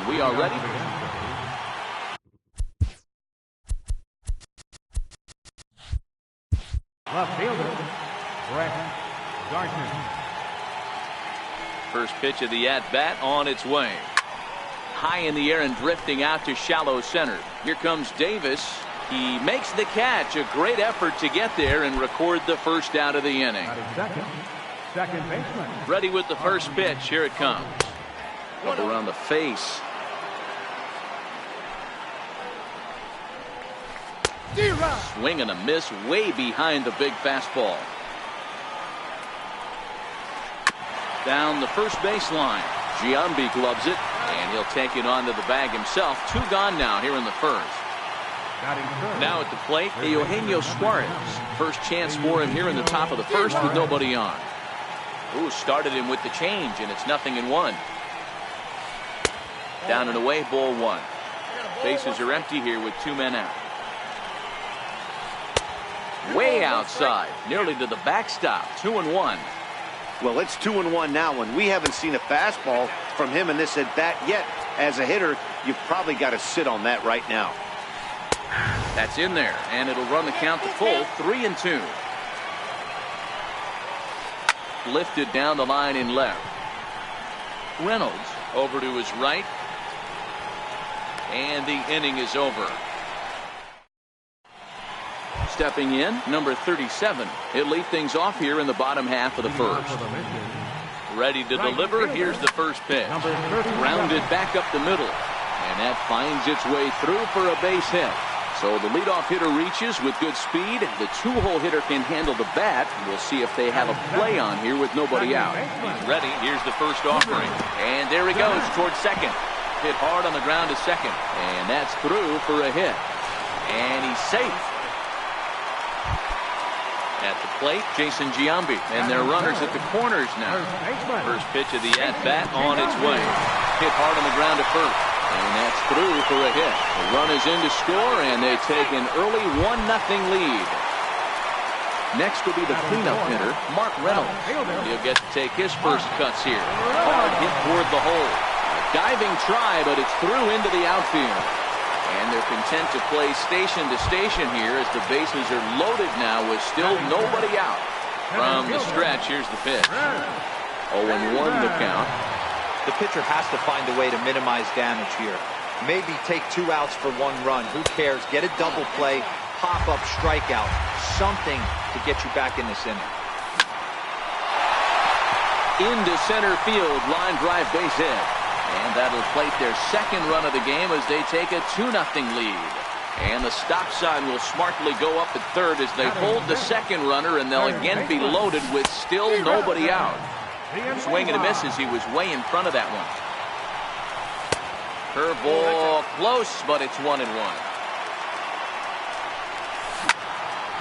We are ready. Left fielder, Brett Gardner. First pitch of the at-bat on its way. High in the air and drifting out to shallow center. Here comes Davis. He makes the catch. A great effort to get there and record the first out of the inning. Second baseman. Ready with the first pitch. Here it comes. Up around the face. Swing and a miss way behind the big fastball. Down the first baseline. Giambi gloves it, and he'll take it onto the bag himself. 2 gone now here in the first. Now at the plate, Eugenio Suarez. First chance for him here in the top of the first with nobody on. Ooh, started him with the change, and it's 0-1. Down and away, ball 1. Bases are empty here with 2 men out. Way outside, nearly to the backstop. 2-1. Well, it's 2-1 now, and we haven't seen a fastball from him in this at bat yet. As a hitter, you've probably got to sit on that right now. That's in there, and it'll run the count to full. 3-2. Lifted down the line in left. Reynolds over to his right, and the inning is over. Stepping in, number 37. He'll lead things off here in the bottom half of the first. Ready to deliver. Here's the first pitch. Grounded back up the middle. And that finds its way through for a base hit. So the leadoff hitter reaches with good speed. The 2-hole hitter can handle the bat. We'll see if they have a play on here with nobody out. He's ready. Here's the first offering. And there he goes towards second. Hit hard on the ground to second. And that's through for a hit. And he's safe. At the plate, Jason Giambi, and their runners at the corners now. First pitch of the at-bat on its way. Hit hard on the ground to first, and that's through for a hit. The run is in to score, and they take an early 1-0 lead. Next will be the cleanup hitter, Mark Reynolds. He'll get to take his first cuts here. Hard hit toward the hole. A diving try, but it's through into the outfield. And they're content to play station to station here as the bases are loaded now with still nobody out. From the stretch, here's the pitch. 0-1 the count. The pitcher has to find a way to minimize damage here. Maybe take 2 outs for 1 run. Who cares? Get a double play, pop-up strikeout, something to get you back in this inning. Into center field, line drive base hit. And that'll plate their second run of the game as they take a 2-0 lead. And the stop sign will smartly go up at third as they hold the second runner, and they'll again be loaded with still nobody out. Swing and a miss as he was way in front of that one. Curveball close, but it's 1-1.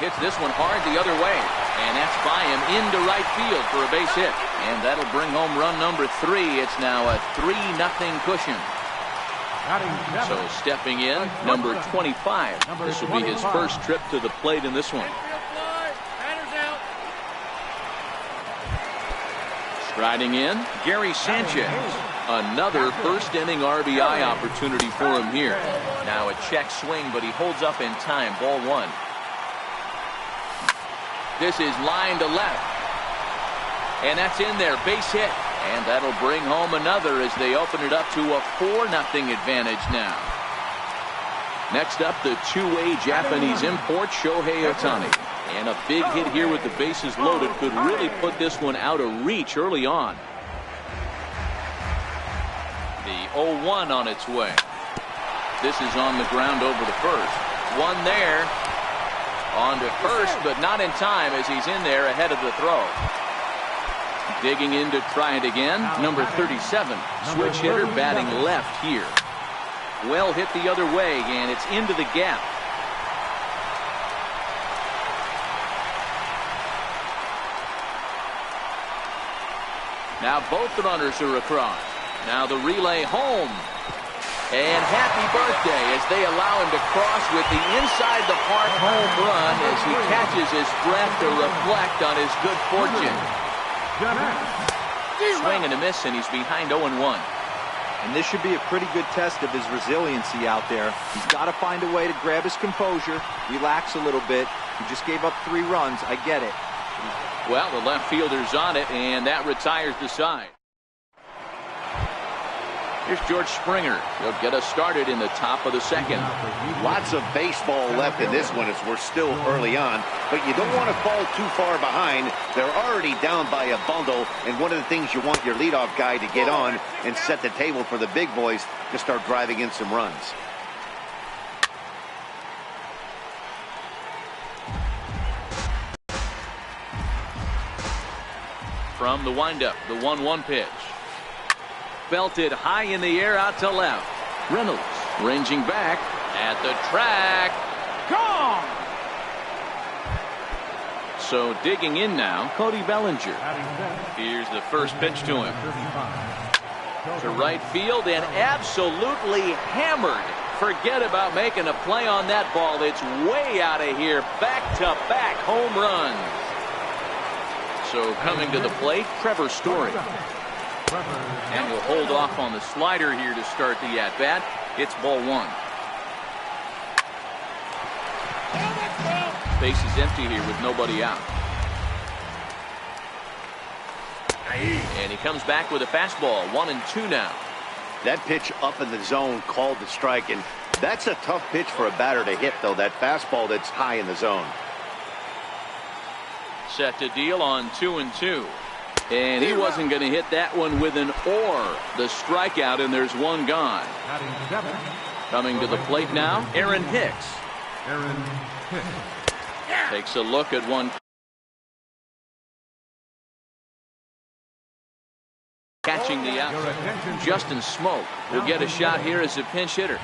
Hits this one hard the other way, and that's by him into right field for a base hit. And that'll bring home run number 3. It's now a 3-0 cushion. So stepping in, number 25. This will be his first trip to the plate in this one. Riding in, Gary Sanchez. Another first-inning RBI opportunity for him here. Now a check swing, but he holds up in time. Ball 1. This is line to left. And that's in there. Base hit. And that'll bring home another as they open it up to a 4-0 advantage now. Next up, the two-way Japanese import, Shohei Ohtani. And a big hit here with the bases loaded could really put this one out of reach early on. The 0-1 on its way. This is on the ground over the first. One there. On to first, but not in time as he's in there ahead of the throw. Digging in to try it again. Number 37. Switch hitter batting left here. Well hit the other way, and it's into the gap. Now both the runners are across. Now the relay home. And happy birthday as they allow him to cross with the inside the park home run as he catches his breath to reflect on his good fortune. Swing and a miss, and he's behind 0-1. And this should be a pretty good test of his resiliency out there. He's got to find a way to grab his composure, relax a little bit. He just gave up 3 runs. I get it. Well, the left fielder's on it, and that retires the side. Here's George Springer. He'll get us started in the top of the second. Lots of baseball left in this one as we're still early on, but you don't want to fall too far behind. They're already down by a bundle, and one of the things you want your leadoff guy to get on and set the table for the big boys to start driving in some runs. From the windup, the 1-1 pitch. Belted high in the air out to left. Reynolds ranging back at the track. Gone! So digging in now, Cody Bellinger. Here's the first pitch to him. To right field and absolutely hammered. Forget about making a play on that ball. It's way out of here. Back-to-back home runs. So coming to the plate, Trevor Story. And will hold off on the slider here to start the at-bat. It's ball 1. Base is empty here with nobody out. And he comes back with a fastball. 1-2 now. That pitch up in the zone called the strike, and that's a tough pitch for a batter to hit, though. That fastball that's high in the zone. Set to deal on 2-2. And he wasn't going to hit that one with an or. The strikeout, and there's one gone. Coming to the plate now, Aaron Hicks. Takes a look at one. Catching the outside. Justin Smoke will get a shot here as a pinch hitter.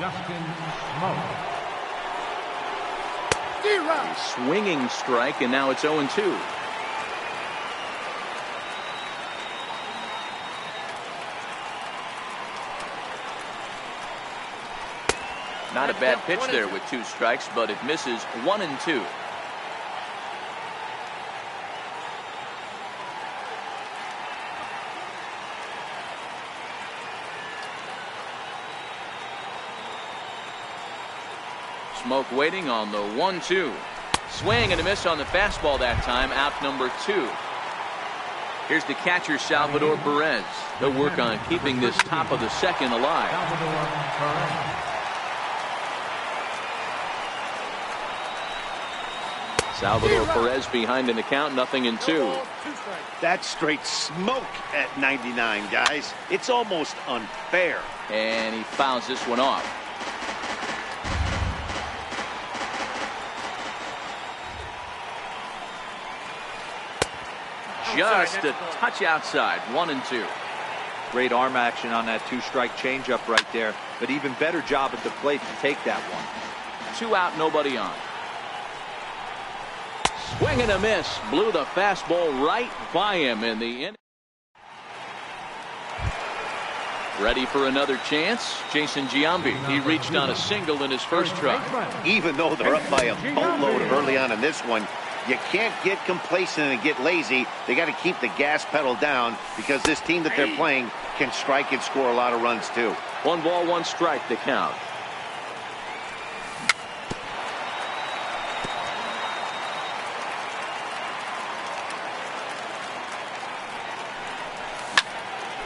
A swinging strike, and now it's 0-2. Not a bad pitch there with 2 strikes, but it misses. 1-2. Smoke waiting on the 1-2. Swing and a miss on the fastball that time. Out number 2. Here's the catcher, Salvador Perez. He'll work on keeping this top of the second alive. Salvador Perez behind in the count, 0-2. That's straight smoke at 99, guys. It's almost unfair. And he fouls this one off. Just a touch outside. 1-2. Great arm action on that 2-strike changeup right there, but even better job at the plate to take that one. 2 out, nobody on. Swing and a miss. Blew the fastball right by him in the inning. Ready for another chance. Jason Giambi. He reached on a single in his first try. Even though they're up by a boatload early on in this one, You can't get complacent and get lazy. They got to keep the gas pedal down because this team that they're playing can strike and score a lot of runs too. 1 ball, 1 strike to count.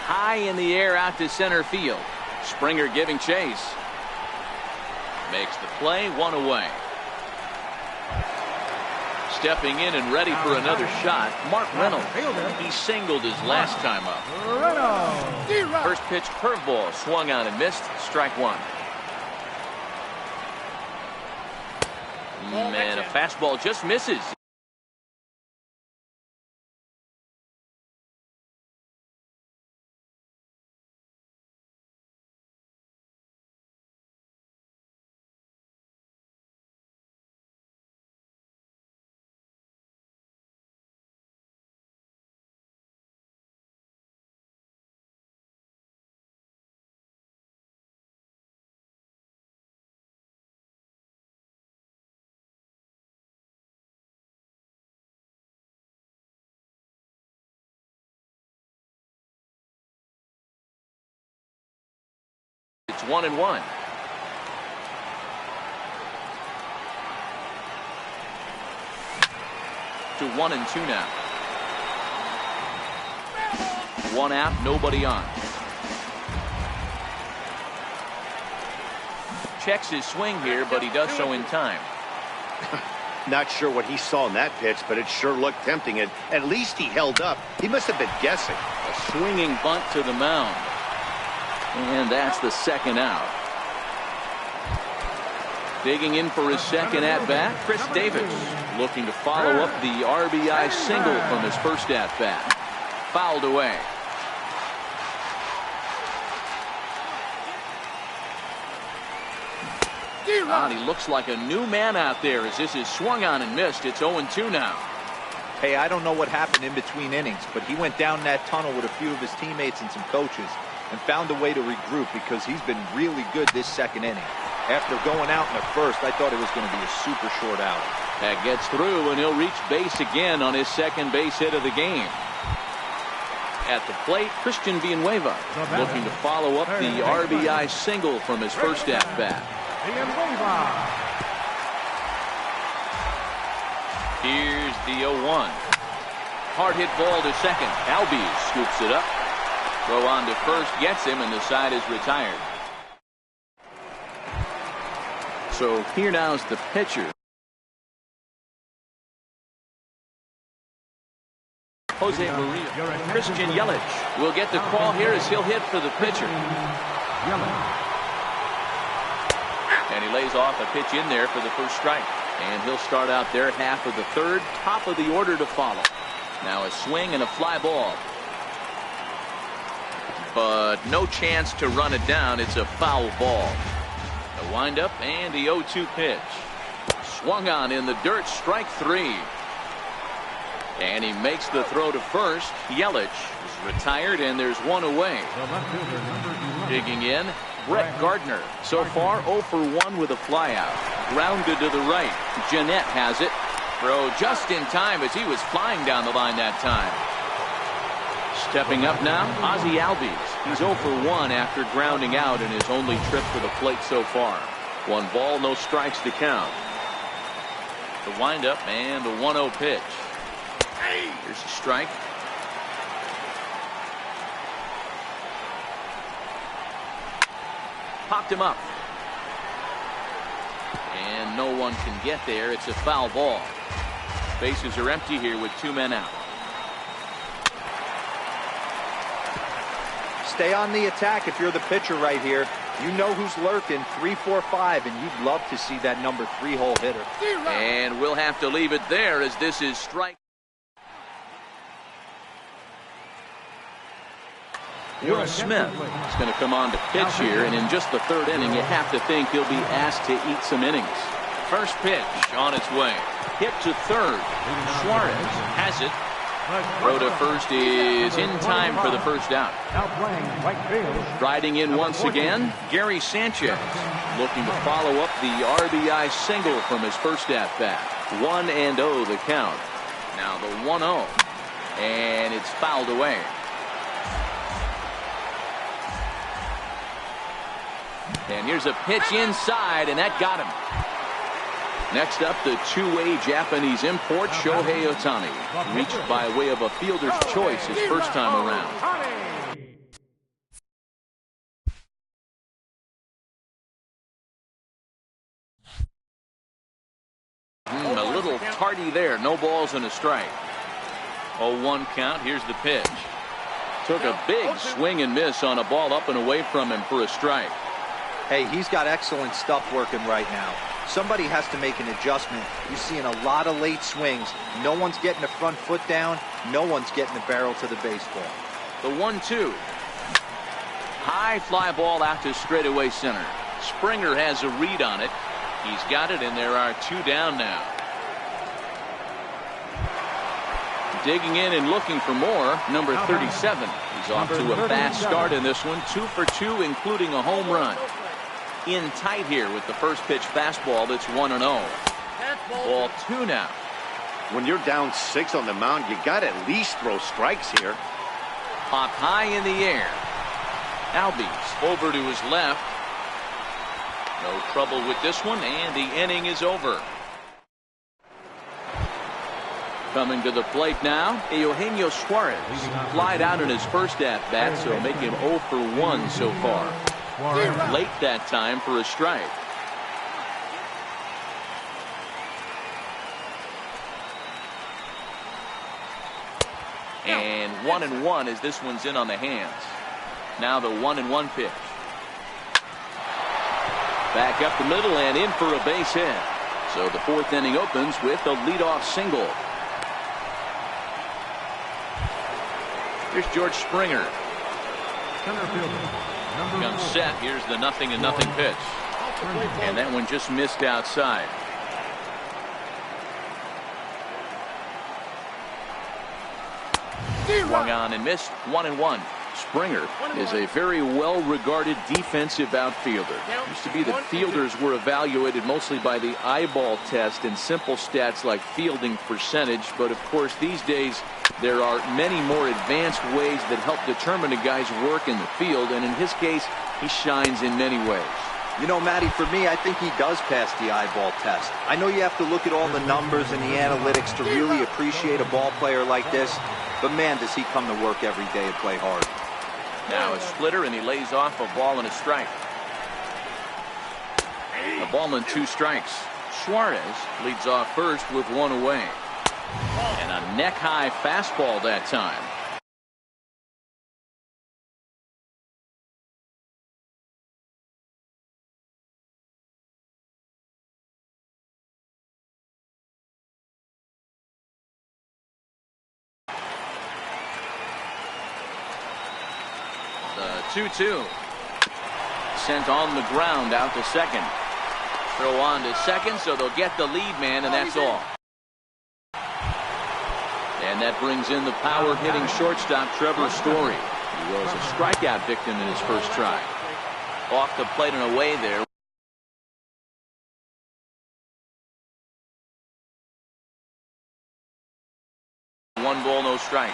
High in the air out to center field. Springer giving chase. Makes the play, 1 away. Stepping in and ready for another shot, Mark Reynolds. He singled his last time up. First pitch curveball, swung on and missed. Strike 1. And a fastball just misses. It's 1-1. To 1-2 now. 1 out, nobody on. Checks his swing here, but he does so in time. Not sure what he saw in that pitch, but it sure looked tempting. And at least he held up. He must have been guessing. A swinging bunt to the mound. And that's the 2nd out. Digging in for his 2nd at-bat, Chris Davis. Looking to follow up the RBI single from his 1st at-bat. Fouled away. And he looks like a new man out there as this is swung on and missed. It's 0-2 now. Hey, I don't know what happened in between innings, but he went down that tunnel with a few of his teammates and some coaches and found a way to regroup because he's been really good this 2nd inning. After going out in the 1st, I thought it was going to be a super short out. That gets through, and he'll reach base again on his 2nd base hit of the game. At the plate, Christian Villanueva looking to follow up the RBI single from his 1st at-bat. Here's the 0-1. Hard hit ball to second. Albies scoops it up. Throw on to first, gets him, and the side is retired. So here now's the pitcher. Jose Maria. Christian Yelich will get the call here as he'll hit for the pitcher. And he lays off a pitch in there for the 1st strike. And he'll start out there half of the 3rd, top of the order to follow. Now a swing and a fly ball. But no chance to run it down. It's a foul ball. The windup and the 0-2 pitch. Swung on in the dirt, strike 3. And he makes the throw to first. Yelich is retired, and there's 1 away. Digging in, Brett Gardner. So far 0 for 1 with a flyout. Grounded to the right. Jeanette has it. Throw just in time as he was flying down the line that time. Stepping up now, Ozzie Albies. He's 0 for 1 after grounding out in his only trip to the plate so far. 1 ball, no strikes to count. The windup and the 1-0 pitch. Here's a strike. Popped him up. And no one can get there. It's a foul ball. Bases are empty here with 2 men out. Stay on the attack if you're the pitcher right here. You know who's lurking, 3, 4, 5, and you'd love to see that number 3-hole hitter. And we'll have to leave it there as this is strike. Will Smith is going to come on to pitch here, and in just the 3rd inning, you have to think he'll be asked to eat some innings. First pitch on its way. Hit to 3rd. Suarez has it. Throw to first is in time for the 1st out. Riding in once again, Gary Sanchez looking to follow up the RBI single from his 1st at bat. 1-0 the count. Now the 1-0. And it's fouled away. And here's a pitch inside, and that got him. Next up, the two-way Japanese import, Shohei Ohtani. Reached by way of a fielder's choice his first time around. A little tardy there. No balls and a strike. 0-1 count. Here's the pitch. Took a big swing and miss on a ball up and away from him for a strike. Hey, he's got excellent stuff working right now. Somebody has to make an adjustment. You're seeing a lot of late swings. No one's getting the front foot down. No one's getting the barrel to the baseball. The 1-2. High fly ball out to straightaway center. Springer has a read on it. He's got it, and there are two down now. Digging in and looking for more, number 37. He's off to a fast start in this one. 2 for 2, including a home run. In tight here with the first pitch fastball. That's 1-0. Ball 2 now. When you're down 6 on the mound, you got to at least throw strikes here. Pop high in the air. Albies over to his left. No trouble with this one, and the inning is over. Coming to the plate now, Eugenio Suarez. Flied out in his first at-bat, so make him 0 for 1 so far. Late that time for a strike. And 1-1 as this one's in on the hands. Now the 1-1 pitch. Back up the middle and in for a base hit. So the 4th inning opens with a leadoff single. Here's George Springer. Center fielder. Comes set. Here's the 0-0 pitch. And that one just missed outside. Swung on and missed. 1-1. Springer is a very well-regarded defensive outfielder. Used to be that fielders were evaluated mostly by the eyeball test and simple stats like fielding percentage. But of course, these days, there are many more advanced ways that help determine a guy's work in the field. And in his case, he shines in many ways. You know, Matty, for me, I think he does pass the eyeball test. I know you have to look at all the numbers and the analytics to really appreciate a ball player like this. But man, does he come to work every day and play hard. Now a splitter, and he lays off a ball and a strike. A ball and 2 strikes. Suarez leads off first with 1 away. And a neck-high fastball that time. The 2-2. Sent on the ground out to second. Throw on to second, so they'll get the lead man, and that's all. And that brings in the power-hitting shortstop Trevor Story. He was a strikeout victim in his first try. Off the plate and away there. One ball, no strikes.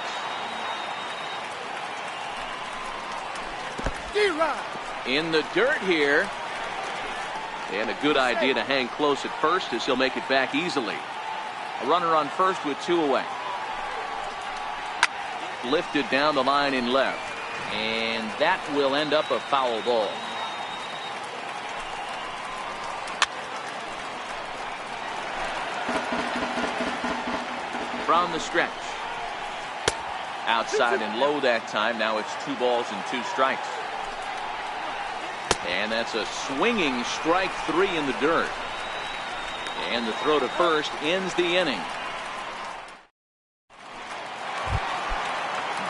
In the dirt here. And a good idea to hang close at first as he'll make it back easily. A runner on first with 2 away. Lifted down the line in left. And that will end up a foul ball. From the stretch. Outside and low that time. Now it's 2 balls and 2 strikes. And that's a swinging strike 3 in the dirt. And the throw to first ends the inning.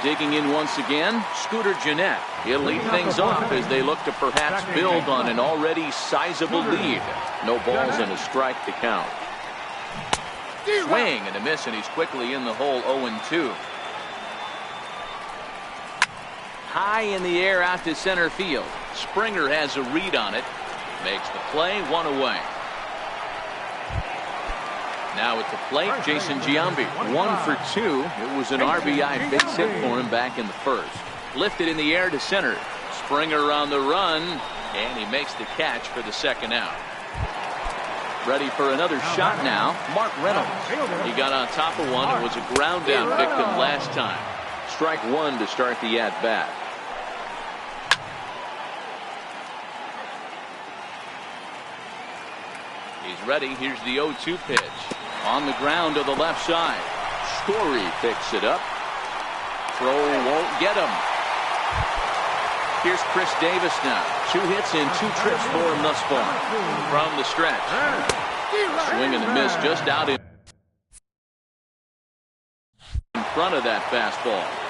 Digging in once again, Scooter Gennett. He'll lead things off as they look to perhaps build on an already sizable lead. No balls and a strike to count. Swing and a miss, and he's quickly in the hole. 0-2. High in the air out to center field. Springer has a read on it. Makes the play. 1 away. Now at the plate, Jason Giambi. 1 for 2. It was an RBI base hit for him back in the first. Lifted in the air to center. Springer on the run, and he makes the catch for the second out. Ready for another shot now, Mark Reynolds. He got on top of one and was a ground down victim last time. Strike one to start the at bat. He's ready. Here's the 0-2 pitch. On the ground to the left side. Story picks it up. Throw won't get him. Here's Chris Davis now. 2 hits and 2 trips for him thus far. From the stretch. Swing and a miss just out in front of that fastball.